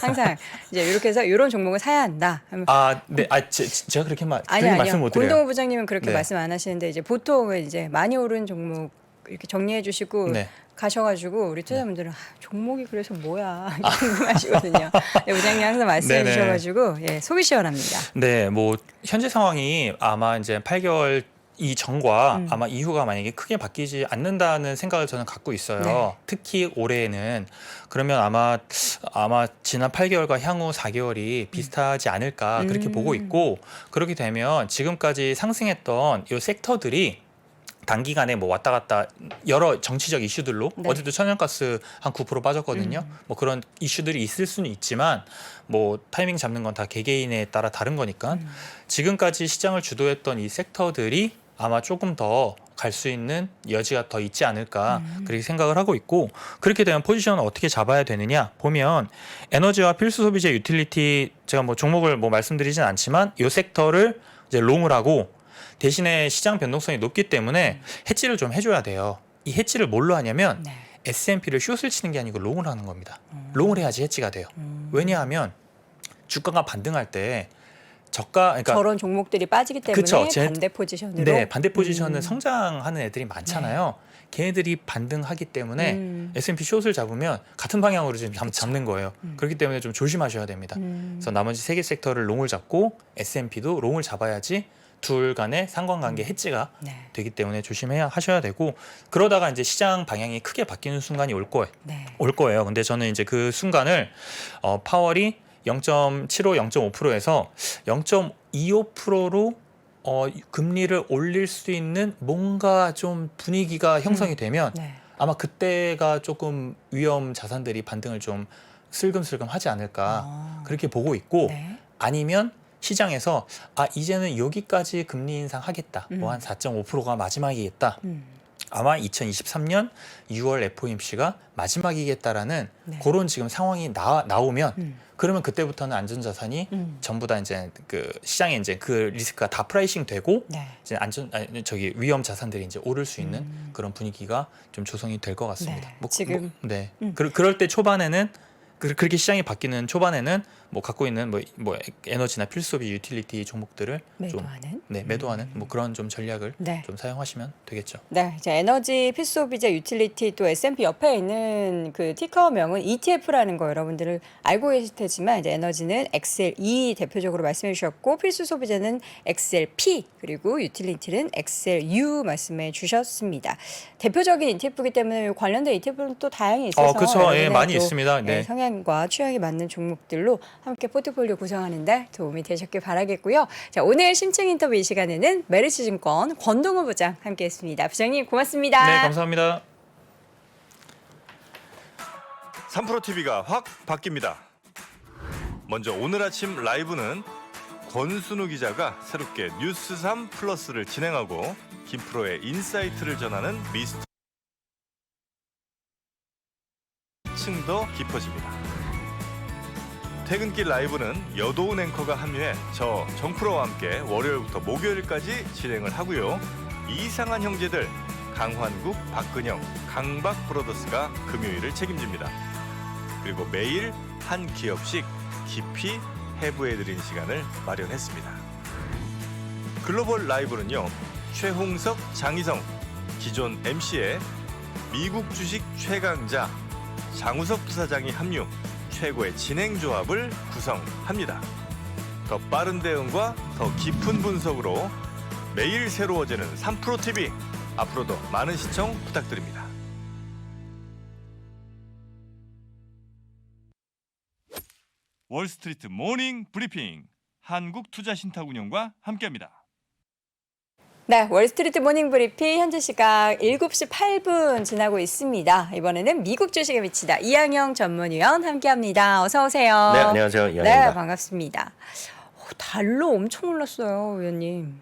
항상 이제 이렇게 해서 이런 종목을 사야 한다. 하면 네, 제가 그렇게 아니요. 말씀 못 드려요. 권동호 부장님은 그렇게 네. 말씀 안 하시는데 이제 보통은 이제 많이 오른 종목 이렇게 정리해 주시고 네. 가셔가지고 우리 투자자분들은 종목이 그래서 뭐야 궁금하시거든요. 네, 부장님 항상 말씀해 네네. 주셔가지고 속이 시원합니다. 네, 뭐 현재 상황이 아마 이제 8개월 이 전과 음. 아마 이후가 만약에 크게 바뀌지 않는다는 생각을 저는 갖고 있어요. 네. 특히 올해에는 그러면 아마 지난 8개월과 향후 4개월이 비슷하지 않을까 그렇게 보고 있고, 그렇게 되면 지금까지 상승했던 이 섹터들이 단기간에 뭐 왔다 갔다 여러 정치적 이슈들로 네. 어제도 천연가스 한 9% 빠졌거든요. 뭐 그런 이슈들이 있을 수는 있지만 뭐 타이밍 잡는 건 다 개개인에 따라 다른 거니까 지금까지 시장을 주도했던 이 섹터들이 아마 조금 더 갈 수 있는 여지가 더 있지 않을까 그렇게 생각을 하고 있고, 그렇게 되면 포지션을 어떻게 잡아야 되느냐 보면 에너지와 필수 소비재 유틸리티, 제가 뭐 종목을 뭐 말씀드리진 않지만 이 섹터를 이제 롱을 하고, 대신에 시장 변동성이 높기 때문에 해지를 좀 해줘야 돼요. 이 해지를 뭘로 하냐면 네. S&P를 숏을 치는 게 아니고 롱을 하는 겁니다. 롱을 해야지 해지가 돼요. 왜냐하면 주가가 반등할 때 저가, 그러니까 저런 종목들이 빠지기 때문에 그쵸, 반대 포지션으로. 네, 반대 포지션은 성장하는 애들이 많잖아요. 걔네들이 반등하기 때문에 S&P 숏을 잡으면 같은 방향으로 지금 잡는 거예요. 그렇기 때문에 좀 조심하셔야 됩니다. 그래서 나머지 세 개 섹터를 롱을 잡고 S&P도 롱을 잡아야지 둘 간의 상관관계 해지가 네. 되기 때문에 조심해야 하셔야 되고, 그러다가 이제 시장 방향이 크게 바뀌는 순간이 올 거예요. 근데 저는 이제 그 순간을 파월이 0.75, 0.5%에서 0.25%로 금리를 올릴 수 있는 뭔가 좀 분위기가 형성이 되면 네. 아마 그때가 조금 위험 자산들이 반등을 좀 슬금슬금 하지 않을까 그렇게 보고 있고, 네. 아니면 시장에서 이제는 여기까지 금리 인상 하겠다. 뭐 한 4.5%가 마지막이겠다. 아마 2023년 6월 FOMC가 마지막이겠다라는 네. 그런 지금 상황이 나오면 그러면 그때부터는 안전자산이 전부 다 이제 그 시장에 이제 그 리스크가 다 프라이싱 되고 네. 이제 위험 자산들이 이제 오를 수 있는 그런 분위기가 좀 조성이 될 것 같습니다. 네. 지금 네. 그럴 때 초반에는 그렇게 시장이 바뀌는 초반에는 뭐 갖고 있는 뭐 에너지나 필수소비 유틸리티 종목들을 매도하는? 매도하는 뭐 그런 좀 전략을 네. 좀 사용하시면 되겠죠. 네, 이제 에너지, 필수소비재, 유틸리티 또 S&P 옆에 있는 그 티커명은 ETF라는 거 여러분들을 알고 계실 테지만 이제 에너지는 XLE 대표적으로 말씀해 주셨고, 필수소비재는 XLP, 그리고 유틸리티는 XLU 말씀해 주셨습니다. 대표적인 ETF이기 때문에 관련된 ETF는 또 다양히 있어서 그렇죠. 여러분의 많이 또, 있습니다. 네. 성향과 취향에 맞는 종목들로 함께 포트폴리오 구성하는데 도움이 되셨길 바라겠고요. 자, 오늘 심층 인터뷰 이 시간에는 메리츠증권 권동호 부장 함께했습니다. 부장님 고맙습니다. 네, 감사합니다. 3프로TV가 확 바뀝니다. 먼저 오늘 아침 라이브는 권순우 기자가 새롭게 뉴스3 플러스를 진행하고 김프로의 인사이트를 전하는 미스터 층 더 깊어집니다. 퇴근길 라이브는 여도운 앵커가 합류해 저 정프로와 함께 월요일부터 목요일까지 진행을 하고요. 이상한 형제들 강환국, 박근영, 강박 브로더스가 금요일을 책임집니다. 그리고 매일 한 기업씩 깊이 해부해드리는 시간을 마련했습니다. 글로벌 라이브는요, 최홍석, 장희성, 기존 MC의 미국 주식 최강자 장우석 부사장이 합류, 최고의 진행조합을 구성합니다. 더 빠른 대응과 더 깊은 분석으로 매일 새로워지는 3프로TV, 앞으로도 많은 시청 부탁드립니다. 월스트리트 모닝 브리핑, 한국투자신탁운용과 함께합니다. 네, 월스트리트 모닝 브리핑 현재 시각 7시 8분 지나고 있습니다. 이번에는 미국 주식에 미치다 이항영 전문위원 함께합니다. 어서 오세요. 네, 안녕하세요. 이항영입니다. 네, 반갑습니다. 달러 엄청 올랐어요, 위원님.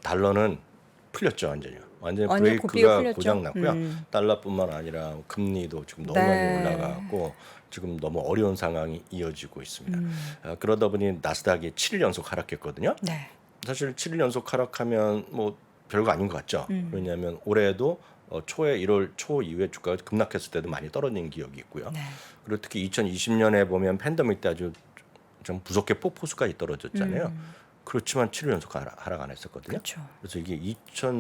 달러는 풀렸죠, 완전히 완전 브레이크가 고삐가 풀렸죠. 고장 났고요. 달러뿐만 아니라 금리도 지금 너무 네. 많이 올라가고 지금 너무 어려운 상황이 이어지고 있습니다. 그러다 보니 나스닥이 7일 연속 하락했거든요. 네. 사실 7일 연속 하락하면 뭐 별거 아닌 것 같죠. 왜냐하면 올해도 초에 1월 초 이후에 주가가 급락했을 때도 많이 떨어진 기억이 있고요. 네. 그리고 특히 2020년에 보면 팬데믹 때 아주 좀 무섭게 폭포수까지 떨어졌잖아요. 그렇지만 7일 연속 하락 안 했었거든요. 그렇죠. 그래서 이게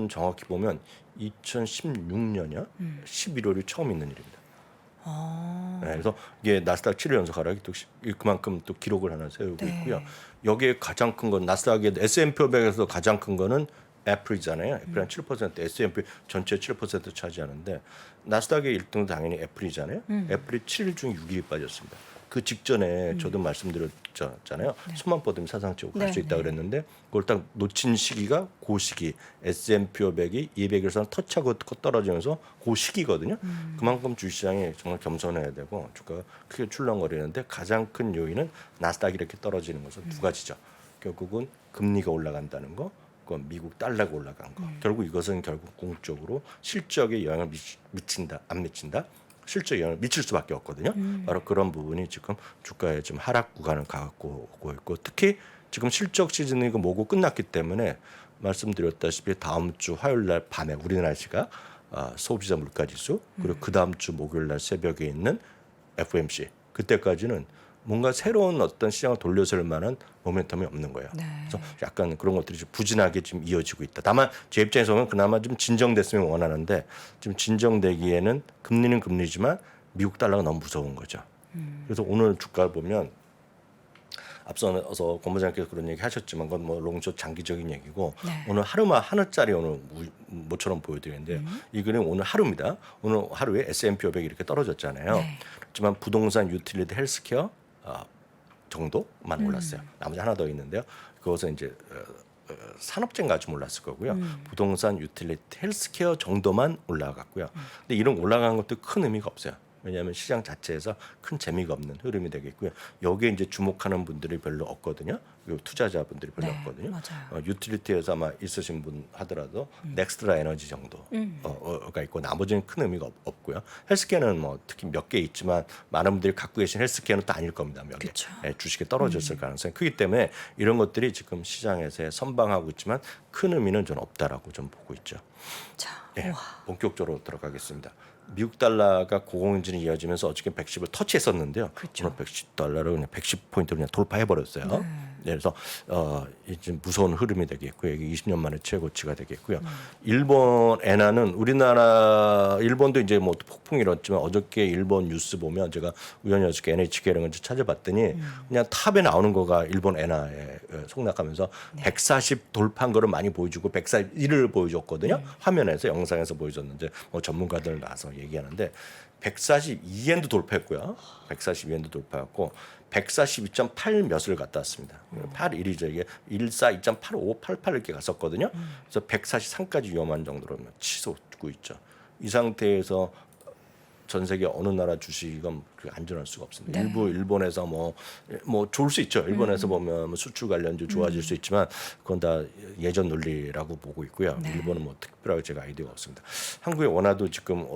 정확히 보면 2016년이요, 11월이 처음 있는 일입니다. 네, 그래서 이게 나스닥 7일 연속 하락이 또 그만큼 또 기록을 하나 세우고 네. 있고요. 여기에 가장 큰 건 나스닥의 S&P 500에서 가장 큰 거는 애플이잖아요. 애플이 한 7%, S&P 전체 7% 차지하는데 나스닥의 1등은 당연히 애플이잖아요. 애플이 7일 중 6일이 빠졌습니다. 그 직전에 저도 말씀드렸잖아요. 손만 뻗으면 사상치고 갈 수 있다 그랬는데 그걸 딱 놓친 시기가 그 시기 S&P 500이 200에서 터치하고 떨어지면서 그 시기거든요. 그만큼 주시장이 정말 겸손해야 되고 주가가 크게 출렁거리는데 가장 큰 요인은 나스닥이 이렇게 떨어지는 것은 두 가지죠. 결국은 금리가 올라간다는 거, 그건 미국 달러가 올라간 거. 결국 이것은 결국 궁극적으로 실적에 영향을 미친다, 안 미친다. 실적 영향을 미칠 수밖에 없거든요. 바로 그런 부분이 지금 주가에 좀 하락 구간을 가고 있고 특히 지금 실적 시즌이 뭐고 끝났기 때문에 말씀드렸다시피 다음 주 화요일 날 밤에 우리나라 시가 소비자 물가지수 그리고 그 다음 주 목요일 날 새벽에 있는 FOMC 그때까지는 뭔가 새로운 어떤 시장을 돌려설 만한 모멘텀이 없는 거예요. 그래서 약간 그런 것들이 좀 부진하게 지금 이어지고 있다. 다만 제 입장에서는 그나마 좀 진정됐으면 원하는데 지금 진정되기에는 금리는 금리지만 미국 달러가 너무 무서운 거죠. 그래서 오늘 주가를 보면 앞서서 권부장께서 그런 얘기 하셨지만 그건 뭐 롱숏 장기적인 얘기고 오늘 하루짜리 오늘 모처럼 보여드리는데 이 그림 오늘 하루입니다. 오늘 하루에 S&P 500이 이렇게 떨어졌잖아요. 그렇지만 부동산, 유틸리티, 헬스케어 정도만 올랐어요. 나머지 하나 더 있는데요. 그것은 이제 산업재가 아주 올랐을 거고요. 부동산, 유틸리티, 헬스케어 정도만 올라갔고요. 근데 이런 올라간 것도 큰 의미가 없어요. 왜냐하면 시장 자체에서 큰 재미가 없는 흐름이 되겠고요. 여기에 이제 주목하는 분들이 별로 없거든요. 투자자분들이 별로 없거든요. 유틸리티에서 아마 있으신 분 하더라도 넥스트라 에너지 정도가 있고 나머지는 큰 의미가 없고요. 헬스케어는 뭐 특히 몇 개 있지만 많은 분들이 갖고 계신 헬스케어는 또 아닐 겁니다. 몇 개. 주식이 떨어졌을 가능성이 크기 때문에 이런 것들이 지금 시장에서 선방하고 있지만 큰 의미는 좀 없다라고 좀 보고 있죠. 네, 본격적으로 들어가겠습니다. 미국 달러가 고공행진이 이어지면서 어저께 110을 터치했었는데요. 오늘 110달러를 그냥 110포인트를 그냥 돌파해버렸어요. 네, 그래서 이제 무서운 흐름이 되겠고요. 이게 20년 만에 최고치가 되겠고요. 일본 엔화는 우리나라 일본도 이제 뭐 폭풍이 일었지만 어저께 일본 뉴스 보면 제가 우연히 어저께 NHK 이런 걸 찾아봤더니 그냥 탑에 나오는 거가 일본 엔화에 속락하면서 140 돌파한 거를 많이 보여주고 141을 보여줬거든요. 화면에서 영상에서 보여줬는데 뭐 전문가들 나와서 얘기하는데 142엔도 돌파했고요. 142엔도 돌파했고 142.8 몇을 갔다 왔습니다. 81이죠. 이게 142.8588 이렇게 갔었거든요. 그래서 143까지 위험한 정도로 치솟고 있죠. 이 상태에서 전 세계 어느 나라 주식은 안전할 수가 없습니다. 일부 일본에서 뭐 좋을 수 있죠. 일본에서 보면 뭐 수출 관련주 좋아질 수 있지만 그건 다 예전 논리라고 보고 있고요. 일본은 뭐 특별하게 제가 아이디어가 없습니다. 한국의 원화도 지금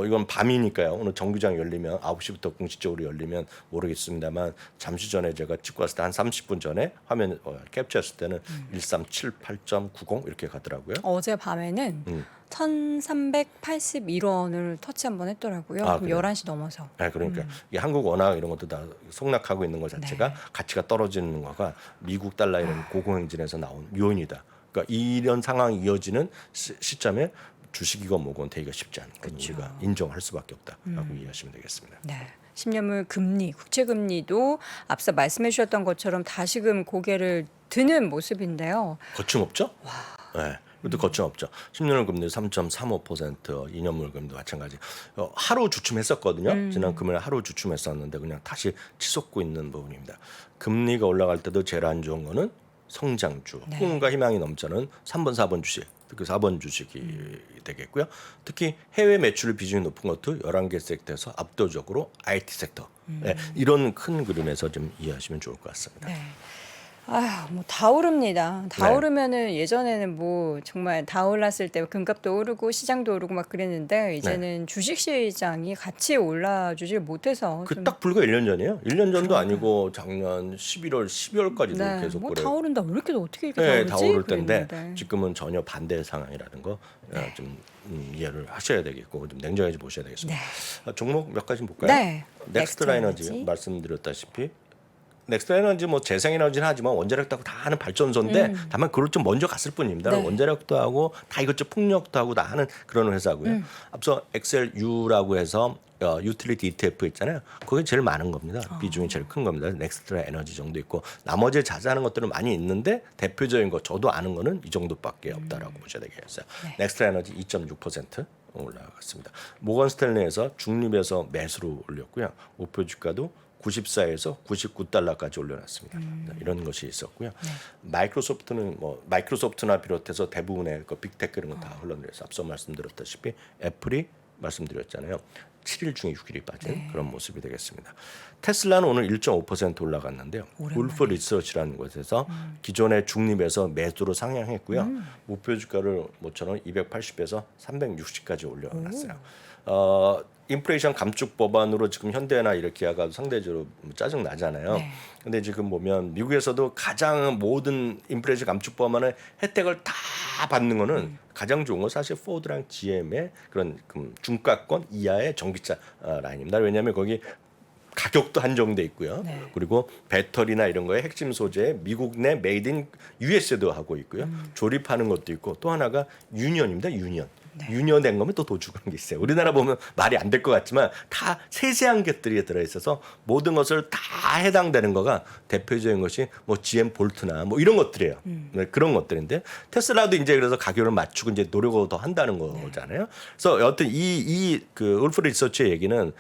이건 밤이니까요. 오늘 정규장 열리면 9시부터 공식적으로 열리면 모르겠습니다만 잠시 전에 제가 찍고 왔을 때 한 30분 전에 화면 캡처했을 때는 1378.90 이렇게 가더라고요. 어제 밤에는 1,381원을 터치 한번 했더라고요. 그럼 11시 넘어서. 네, 그러니까 이 한국 원화 이런 것도 다 속락하고 있는 것 자체가 가치가 떨어지는 거가 미국 달러 이런 고공행진에서 나온 요인이다. 그러니까 이런 상황이 이어지는 시점에 주식이건 뭐건 되기가 쉽지 않고 우리가 인정할 수밖에 없다라고 이해하시면 되겠습니다. 네. 10년물 금리, 국채금리도 앞서 말씀해 주셨던 것처럼 다시금 고개를 드는 모습인데요. 거침없죠? 네. 이것도 거침없죠. 10년물 금리 3.35%, 2년물 금리도 마찬가지. 하루 주춤했었거든요. 지난 금요일에 하루 주춤했었는데 그냥 다시 치솟고 있는 부분입니다. 금리가 올라갈 때도 제일 안 좋은 거는 성장주, 꿈과 희망이 넘치는 3번, 4번 주식, 특히 4번 주식이 되겠고요. 특히 해외 매출 비중이 높은 것도 11개 섹터에서 압도적으로 IT 섹터. 네, 이런 큰 그림에서 좀 이해하시면 좋을 것 같습니다. 네. 뭐 다 오릅니다. 다 오르면은 예전에는 뭐 정말 다 올랐을 때 금값도 오르고 시장도 오르고 막 그랬는데 이제는 주식 시장이 같이 올라주질 못해서 그 딱 불과 1년 전이에요. 1년 전도 아니고 작년 11월, 12월까지도 계속 뭐 그래요. 다 오른다. 왜 이렇게 어떻게 이렇게 다 오르지? 다 오를 텐데 그랬는데. 지금은 전혀 반대 상황이라는 거 좀 이해를 하셔야 되겠고 좀 냉정하게 보셔야 되겠습니다. 종목 몇 가지 볼까요? 네. 넥스트라 에너지 에너지. 말씀드렸다시피 넥스트 에너지 뭐 재생에너지는 하지만 원자력도 하고 다 하는 발전소인데 다만 그걸 좀 먼저 갔을 뿐입니다. 네. 원자력도 하고 다 이것저것 풍력도 하고 다 하는 그런 회사고요. 앞서 XLU라고 해서 유틸리티 ETF 있잖아요. 그게 제일 많은 겁니다. 비중이 제일 큰 겁니다. 넥스트 에너지 정도 있고 나머지 자세하는 것들은 많이 있는데 대표적인 거 저도 아는 거는 이 정도밖에 없다라고 보셔야 되겠어요. 넥스트 에너지 2.6% 올라갔습니다. 모건 스탠리에서 중립에서 매수로 올렸고요. 목표 주가도 94에서 99달러까지 올려놨습니다. 이런 것이 있었고요. 마이크로소프트는 뭐 마이크로소프트나 비롯해서 대부분의 그 빅테크 이런 건 다 흘러내려서 앞서 말씀드렸다시피 애플이 말씀드렸잖아요. 7일 중에 6일이 빠진 그런 모습이 되겠습니다. 테슬라는 오늘 1.5% 올라갔는데요. 울프 리서치라는 곳에서 기존의 중립에서 매수로 상향했고요. 목표 주가를 모처럼 280에서 360까지 올려놨어요. 인플레이션 감축 법안으로 지금 현대나 이렇게 기아가 상대적으로 짜증 나잖아요. 근데 지금 보면 미국에서도 가장 모든 인플레이션 감축 법안의 혜택을 다 받는 거는 가장 좋은 건 사실 포드랑 GM의 그런 중가권 이하의 전기차 라인입니다. 왜냐하면 거기 가격도 한정돼 있고요. 그리고 배터리나 이런 거에 핵심 소재 미국 내 메이드 인 US에도 하고 있고요. 조립하는 것도 있고 또 하나가 유니언입니다. 유니언된 거면 또 더 주는 게 있어요. 우리나라 보면 말이 안 될 것 같지만 다 세세한 것들이 들어있어서 모든 것을 다 해당되는 거가 대표적인 것이 뭐 GM 볼트나 뭐 이런 것들이에요. 그런 것들인데 테슬라도 이제 그래서 가격을 맞추고 이제 노력을 더 한다는 거잖아요. 그래서 여튼 그 울프 리서치의 얘기는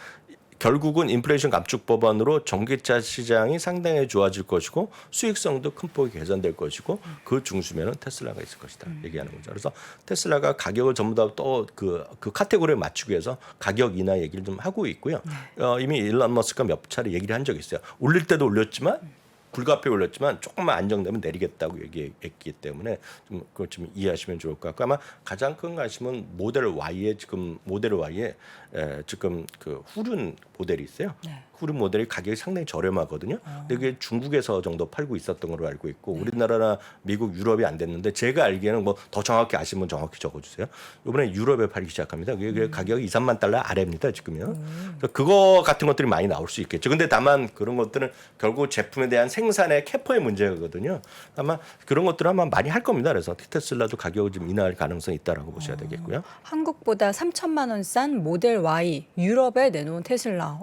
결국은 인플레이션 감축 법안으로 전기차 시장이 상당히 좋아질 것이고 수익성도 큰 폭이 개선될 것이고 그 중심에는 테슬라가 있을 것이다 얘기하는 거죠. 그래서 테슬라가 가격을 전부 다 또 그 카테고리에 맞추기 위해서 가격 인하 얘기를 좀 하고 있고요. 이미 일론 머스크가 몇 차례 얘기를 한 적이 있어요. 올릴 때도 올렸지만 불가피하게 올렸지만 조금만 안정되면 내리겠다고 얘기했기 때문에 좀 그걸 좀 이해하시면 좋을 것 같고 아마 가장 큰 관심은 모델 Y에 지금 지금 그 후륜 모델이 있어요. 후륜 모델이 가격이 상당히 저렴하거든요. 근데 그게 중국에서 정도 팔고 있었던 걸로 알고 있고 우리나라나 미국, 유럽이 안 됐는데 제가 알기에는 뭐 더 정확히 아시면 정확히 적어주세요. 이번에 유럽에 팔기 시작합니다. 그게 가격이 2-3만 달러 아래입니다. 지금요. 그거 같은 것들이 많이 나올 수 있겠죠. 근데 다만 그런 것들은 결국 제품에 대한 생산의 캐퍼의 문제거든요. 아마 그런 것들은 아마 많이 할 겁니다. 그래서 테슬라도 가격을 좀 인하할 가능성이 있다라고 보셔야 되겠고요. 한국보다 3천만 원 싼 모델 Y 유럽에 내놓은 테슬라.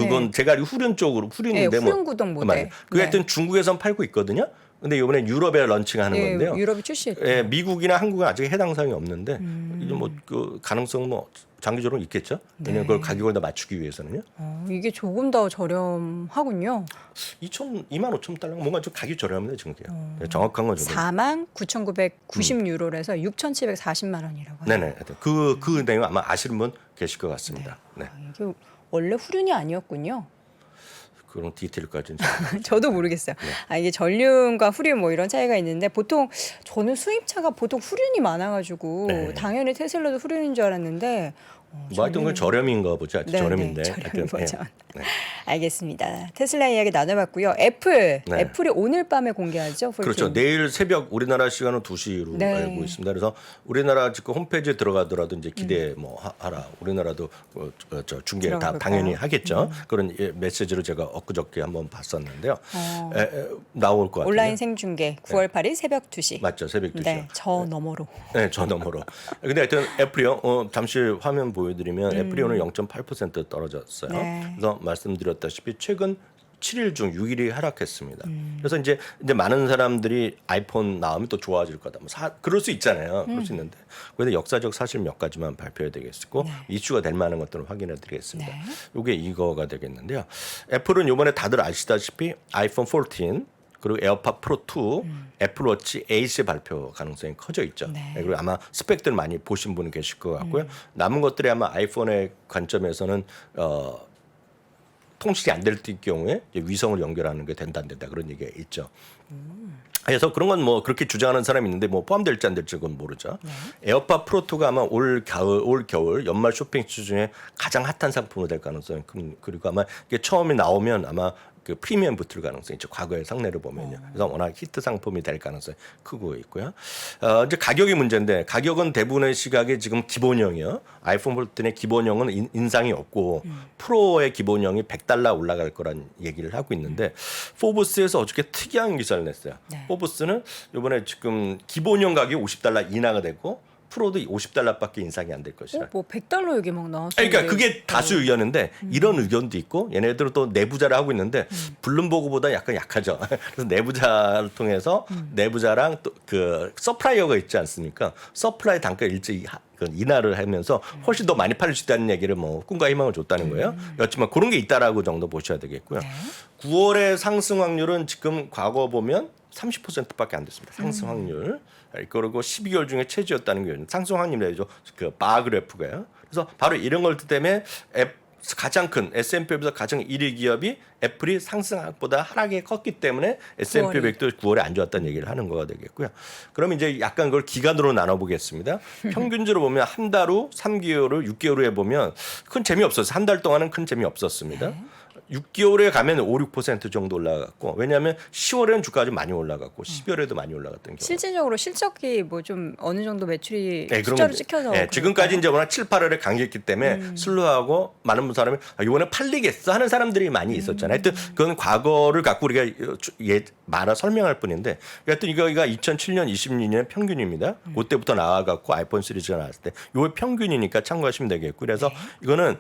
그건 제가 알기로 후륜 쪽으로 후륜인데 후륜 구동 모델. 맞아요. 그게 하여튼 중국에선 팔고 있거든요. 근데 이번에 유럽에 런칭하는 건데요. 유럽이 출시했죠. 미국이나 한국은 아직 해당 사항이 없는데 이게 뭐 그 가능성 뭐 장기적으로 있겠죠. 왜냐면 그걸 가격을 다 맞추기 위해서는요. 이게 조금 더 저렴하군요. 25,000달러 뭔가 좀 가격이 저렴합니다 지금. 정확한 건 저도. 49,990유로에서 6,740만 원이라고 하네요. 네네. 그 내용 아마 아시는 분 계실 것 같습니다. 네. 이게 원래 후륜이 아니었군요. 그런 디테일까지는 저도 모르겠어요. 이게 전륜과 후륜 뭐 이런 차이가 있는데 보통 저는 수입차가 보통 후륜이 많아가지고 당연히 테슬라도 후륜인 줄 알았는데 뭐 하여튼 그 저렴인가 보죠. 저렴인데. 저렴인 버전. 알겠습니다. 테슬라 이야기 나눠봤고요. 애플이 오늘 밤에 공개하죠. 14. 그렇죠. 내일 새벽 우리나라 시간은 2시로 알고 있습니다. 그래서 우리나라 지금 홈페이지에 들어가더라도 이제 기대 하라. 우리나라도 중계 다 당연히 하겠죠. 그런 메시지를 제가 엊그저께 한번 봤었는데요. 나올 것 같아요. 온라인 생중계 9월 8일 새벽 2시. 맞죠. 새벽 2시. 네, 저 너머로. 네, 저 너머로. 근데 하여튼 애플이요. 잠시 화면 보여드리면 애플이 오늘 0.8% 떨어졌어요. 그래서 말씀드렸다시피 최근 7일 중 6일이 하락했습니다. 그래서 이제 많은 사람들이 아이폰 나오면 또 좋아질 거다. 그럴 수 있잖아요. 그럴 수 있는데 그런데 역사적 사실 몇 가지만 발표해야 되겠고 이슈가 될 만한 것들을 확인해드리겠습니다. 이게 이거가 되겠는데요. 애플은 이번에 다들 아시다시피 아이폰 14 그리고 에어팟 프로 2, 애플워치 8의 발표 가능성이 커져 있죠. 그리고 아마 스펙들 많이 보신 분이 계실 것 같고요. 남은 것들이 아마 아이폰의 관점에서는 통신이 안 될 경우에 위성을 연결하는 게 된다 안 된다 그런 얘기가 있죠. 그래서 그런 건 뭐 그렇게 주장하는 사람이 있는데 뭐 포함될지 안 될지 그건 모르죠. 에어팟 프로 2가 아마 올 겨울 연말 쇼핑 중에 가장 핫한 상품으로 될 가능성이 큰. 그리고 아마 이게 처음에 나오면 아마 그 프리미엄 붙을 가능성이 있죠. 과거의 상례를 보면요. 그래서 워낙 히트 상품이 될 가능성이 크고 있고요. 이제 가격이 문제인데 가격은 대부분의 시각에 지금 기본형이요. 아이폰 14의 기본형은 인상이 없고 프로의 기본형이 $100 올라갈 거란 얘기를 하고 있는데 포브스에서 어저께 특이한 기사를 냈어요. 네. 포브스는 이번에 지금 기본형 가격이 $50 인하가 됐고 프로도 $50밖에 인상이 안 될 것이라. 뭐 $100 얘기 막 나왔어요. 그러니까 그게 다수 의견인데 이런 의견도 있고 얘네들은 또 내부자를 하고 있는데 블룸버그보다 약간 약하죠. 그래서 내부자를 통해서 내부자랑 또 그 서플라이어가 있지 않습니까? 서플라이 단가 일찍 인하를 하면서 훨씬 더 많이 팔릴 수 있다는 얘기를 뭐 꿈과 희망을 줬다는 거예요. 여하튼 그런 게 있다라고 정도 보셔야 되겠고요. 네. 9월의 상승 확률은 지금 과거 보면 30%밖에 안 됐습니다. 상승 확률. 그리고 12개월 중에 최저였다는 게 상승 확률이죠. 그 바 그래프가요. 그래서 바로 이런 걸 때문에 가장 큰 S&P에서 가장 1위 기업이 애플이 상승보다 하락이 컸기 때문에 S&P 500도 9월에 안 좋았다는 얘기를 하는 거가 되겠고요. 그럼 이제 약간 그걸 기간으로 나눠보겠습니다. 평균적으로 보면 한 달 후, 3개월 후, 6개월 후에 보면 큰 재미 없었어요. 한 달 동안은 큰 재미 없었습니다. 6개월에 가면 5, 6% 정도 올라갔고 왜냐하면 10월에는 주가가 좀 많이 올라갔고 12월에도 많이 올라갔던 경우. 실질적으로 실적이 뭐 좀 어느 정도 매출이 네, 숫자로 찍혀서 네, 지금까지 이제 워낙 7, 8월에 강했기 때문에 슬로하고 많은 사람이 이번에 팔리겠어 하는 사람들이 많이 있었잖아요. 하여튼 그건 과거를 갖고 우리가 말아 설명할 뿐인데 하여튼 이거가 2007년, 22년 평균입니다. 그때부터 나와갖고 아이폰 시리즈가 나왔을 때 요게 평균이니까 참고하시면 되겠고 그래서 이거는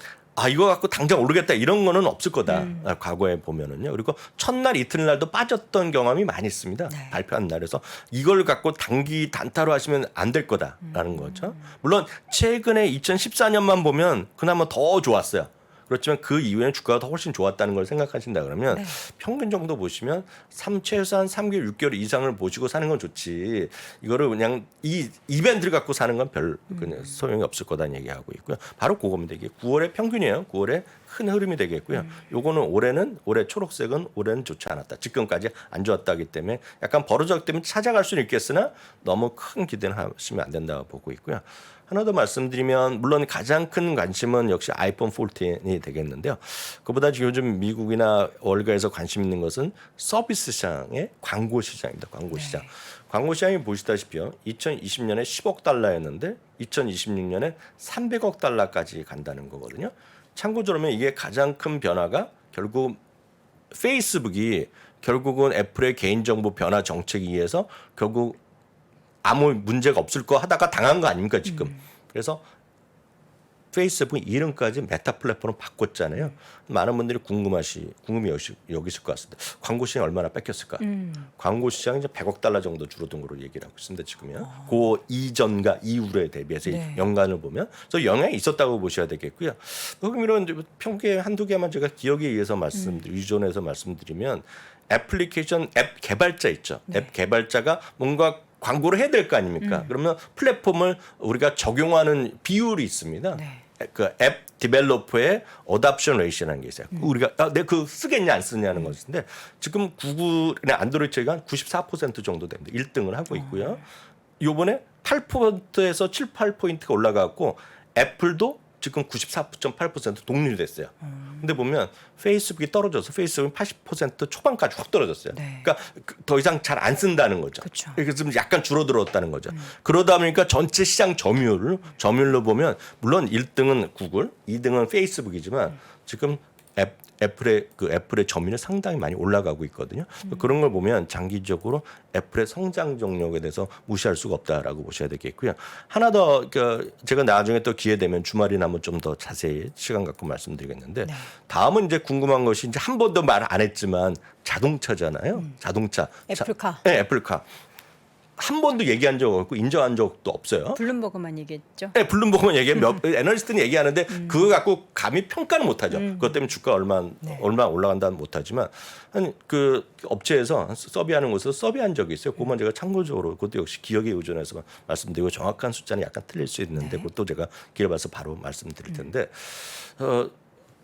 이거 갖고 당장 오르겠다 이런 거는 없을 거다. 과거에 보면은요. 그리고 첫날 이튿날도 빠졌던 경험이 많이 있습니다. 네. 발표한 날에서 이걸 갖고 단기 단타로 하시면 안 될 거다라는 거죠. 물론 최근에 2014년만 보면 그나마 더 좋았어요. 그렇지만 그 이후에는 주가가 더 훨씬 좋았다는 걸 생각하신다 그러면 네. 평균 정도 보시면 최소한 3개월, 6개월 이상을 보시고 사는 건 좋지. 이거를 그냥 이 이벤트를 갖고 사는 건 별 소용이 없을 거다는 얘기하고 있고요. 바로 그겁니다. 이게 9월의 평균이에요. 9월의 큰 흐름이 되겠고요. 요거는 올해 초록색은 올해는 좋지 않았다. 지금까지 안 좋았다기 때문에 약간 벌어졌기 때문에 찾아갈 수는 있겠으나 너무 큰 기대는 하시면 안 된다고 보고 있고요. 하나 더 말씀드리면 물론 가장 큰 관심은 역시 아이폰 14이 되겠는데요. 그보다 요즘 미국이나 월가에서 관심 있는 것은 서비스 시장의 광고 시장입니다. 광고 시장. 광고 시장이 보시다시피요. 2020년에 10억 달러였는데 2026년에 300억 달러까지 간다는 거거든요. 참고적으로 이게 가장 큰 변화가 결국 페이스북이 결국은 애플의 개인정보 변화 정책에 의해서 결국 아무 문제가 없을 거 하다가 당한 거 아닙니까 지금. 그래서 페이스북 이름까지 메타 플랫폼으로 바꿨잖아요. 많은 분들이 궁금히 여기실 것 같습니다. 광고 시장이 얼마나 뺏겼을까? 광고 시장이 이제 100억 달러 정도 줄어든 걸로 얘기를 하고 있습니다. 지금요. 그 이전과 이후에 대비해서 네. 연간을 보면 그래서 영향이 있었다고 보셔야 되겠고요. 이런 평균 한두 개만 제가 기억에 의해서 유전해서 말씀드리면 애플리케이션 앱 개발자 있죠. 앱 개발자가 뭔가 광고를 해야 될 거 아닙니까? 그러면 플랫폼을 우리가 적용하는 비율이 있습니다. 네. 그 앱 디벨로퍼의 어답션 레이시라는 게 있어요. 우리가 내가 그거 쓰겠냐 안 쓰냐는 것인데 지금 구글이나 안드로이드가 한 94% 정도 됩니다. 1등을 하고 있고요. 요번에 8%에서 7, 8포인트가 올라갔고 애플도 지금 94.8% 독립됐어요. 근데 보면 페이스북이 떨어져서 페이스북이 80% 초반까지 확 떨어졌어요. 네. 그러니까 더 이상 잘 안 쓴다는 거죠. 그쵸. 그래서 좀 약간 줄어들었다는 거죠. 그러다 보니까 전체 시장 점유율로 보면 물론 1등은 구글, 2등은 페이스북이지만 지금 애플의 점유율이 상당히 많이 올라가고 있거든요. 그런 걸 보면 장기적으로 애플의 성장 동력에 대해서 무시할 수가 없다라고 보셔야 되겠고요. 하나 더 제가 나중에 또 기회 되면 주말이나 한번 좀 더 자세히 시간 갖고 말씀드리겠는데 다음은 이제 궁금한 것이 이제 한 번도 말 안 했지만 자동차잖아요. 자동차. 애플카. 네, 애플카. 한 번도 얘기한 적 없고 인정한 적도 없어요. 블룸버그만 얘기했죠. 네, 블룸버그만 애널리스트는 얘기하는데 그거 갖고 감히 평가는 못하죠. 그것 때문에 주가 얼마 올라간다는 못하지만 그 업체에서 서비하는 곳에서 서비한 적이 있어요. 그것만 제가 참고적으로 그것도 역시 기억에 의존해서 말씀드리고 정확한 숫자는 약간 틀릴 수 있는데 그것도 제가 기회 봐서 바로 말씀드릴 텐데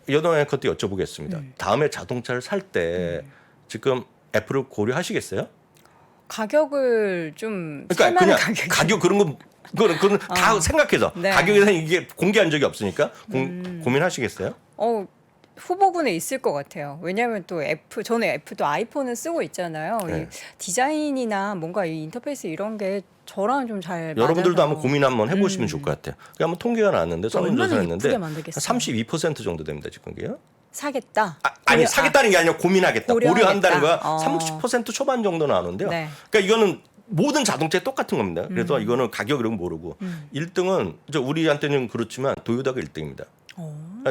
여동의 것도 여쭤보겠습니다. 다음에 자동차를 살 때 지금 애플을 고려하시겠어요? 가격을 좀 그러니까 그냥 가격. 가격 그런 다 생각해서 네. 가격에 대한 이게 공개한 적이 없으니까 고민하시겠어요? 후보군에 있을 것 같아요. 왜냐하면 또 저는 F도 아이폰을 쓰고 있잖아요. 네. 이 디자인이나 뭔가 이 인터페이스 이런 게 저랑 좀 잘 맞아서. 여러분들도 한번 고민 한번 해보시면 좋을 것 같아요. 그러니까 한번 통계가 나왔는데 얼마나 설문조사했는데 예쁘게 만들겠어요. 32% 정도 됩니다 지금요. 사겠다. 아니 사겠다는 게 아니라 고민하겠다. 고려한다는 거야. 어. 30% 초반 정도 나오는데요. 네. 그러니까 이거는 모든 자동차에 똑같은 겁니다. 그래서 이거는 가격을 모르고 1등은 우리한테는 그렇지만 도요타가 1등입니다.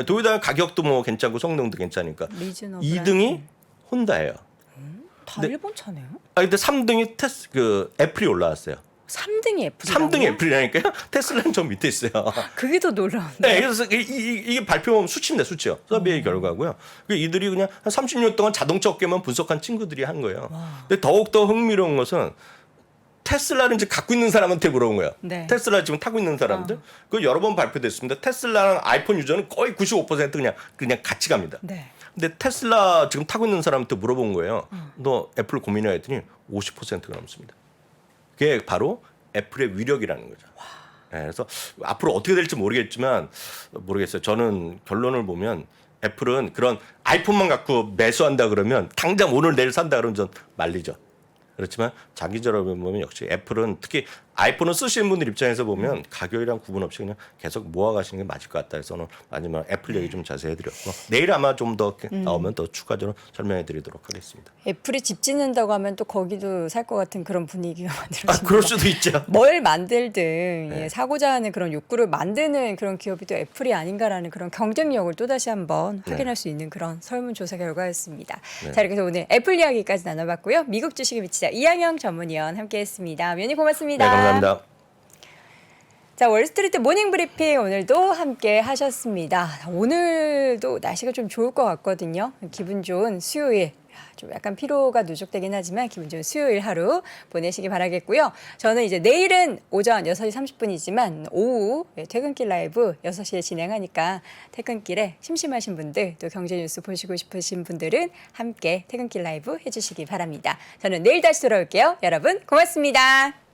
도요타 가격도 뭐 괜찮고 성능도 괜찮으니까. 리즈너블한. 2등이 혼다예요. 다 네. 일본 차네요. 근데 3등이 애플이 올라왔어요. 3등이 애플이. 3등이 애플이라니까요. 테슬라는 저 밑에 있어요. 그게 더 놀라운데. 네, 그래서 이게 발표하면 수치입니다, 수치요. 서비의 결과고요. 이들이 그냥 한 30년 동안 자동차 업계만 분석한 친구들이 한 거예요. 근데 더욱더 흥미로운 것은 테슬라를 이제 갖고 있는 사람한테 물어본 거예요. 네. 테슬라 지금 타고 있는 사람들. 그 여러 번 발표됐습니다. 테슬라랑 아이폰 유저는 거의 95% 그냥 같이 갑니다. 네. 근데 테슬라 지금 타고 있는 사람한테 물어본 거예요. 너 애플 고민해 했더니 50%가 넘습니다. 그게 바로 애플의 위력이라는 거죠. 네, 그래서 앞으로 어떻게 될지 모르겠어요. 저는 결론을 보면 애플은 그런 아이폰만 갖고 매수한다 그러면 당장 오늘 내일 산다 그러면 전 말리죠. 그렇지만 장기적으로 보면 역시 애플은 특히 아이폰을 쓰시는 분들 입장에서 보면 가격이랑 구분 없이 그냥 계속 모아가시는 게 맞을 것 같다 해서 오늘 마지막 애플 얘기 좀 자세히 해드렸고 내일 아마 좀 더 나오면 더 추가적으로 설명해드리도록 하겠습니다. 애플이 집 짓는다고 하면 또 거기도 살 것 같은 그런 분위기가 만들어집니다. 그럴 수도 있죠. 뭘 만들든 예, 사고자 하는 그런 욕구를 만드는 그런 기업이 또 애플이 아닌가라는 그런 경쟁력을 또다시 한번 확인할 수 있는 그런 설문조사 결과였습니다. 자, 이렇게 해서 오늘 애플 이야기까지 나눠봤고요. 미국 주식의 미치자 이항영 전문위원 함께했습니다. 위원님 고맙습니다. 네, 감사합니다. 자, 월스트리트 모닝 브리핑 오늘도 함께 하셨습니다. 오늘도 날씨가 좀 좋을 것 같거든요. 기분 좋은 수요일. 좀 약간 피로가 누적되긴 하지만 기분 좋은 수요일 하루 보내시기 바라겠고요. 저는 이제 내일은 오전 6시 30분이지만 오후 퇴근길 라이브 6시에 진행하니까 퇴근길에 심심하신 분들 또 경제 뉴스 보시고 싶으신 분들은 함께 퇴근길 라이브 해주시기 바랍니다. 저는 내일 다시 돌아올게요. 여러분 고맙습니다.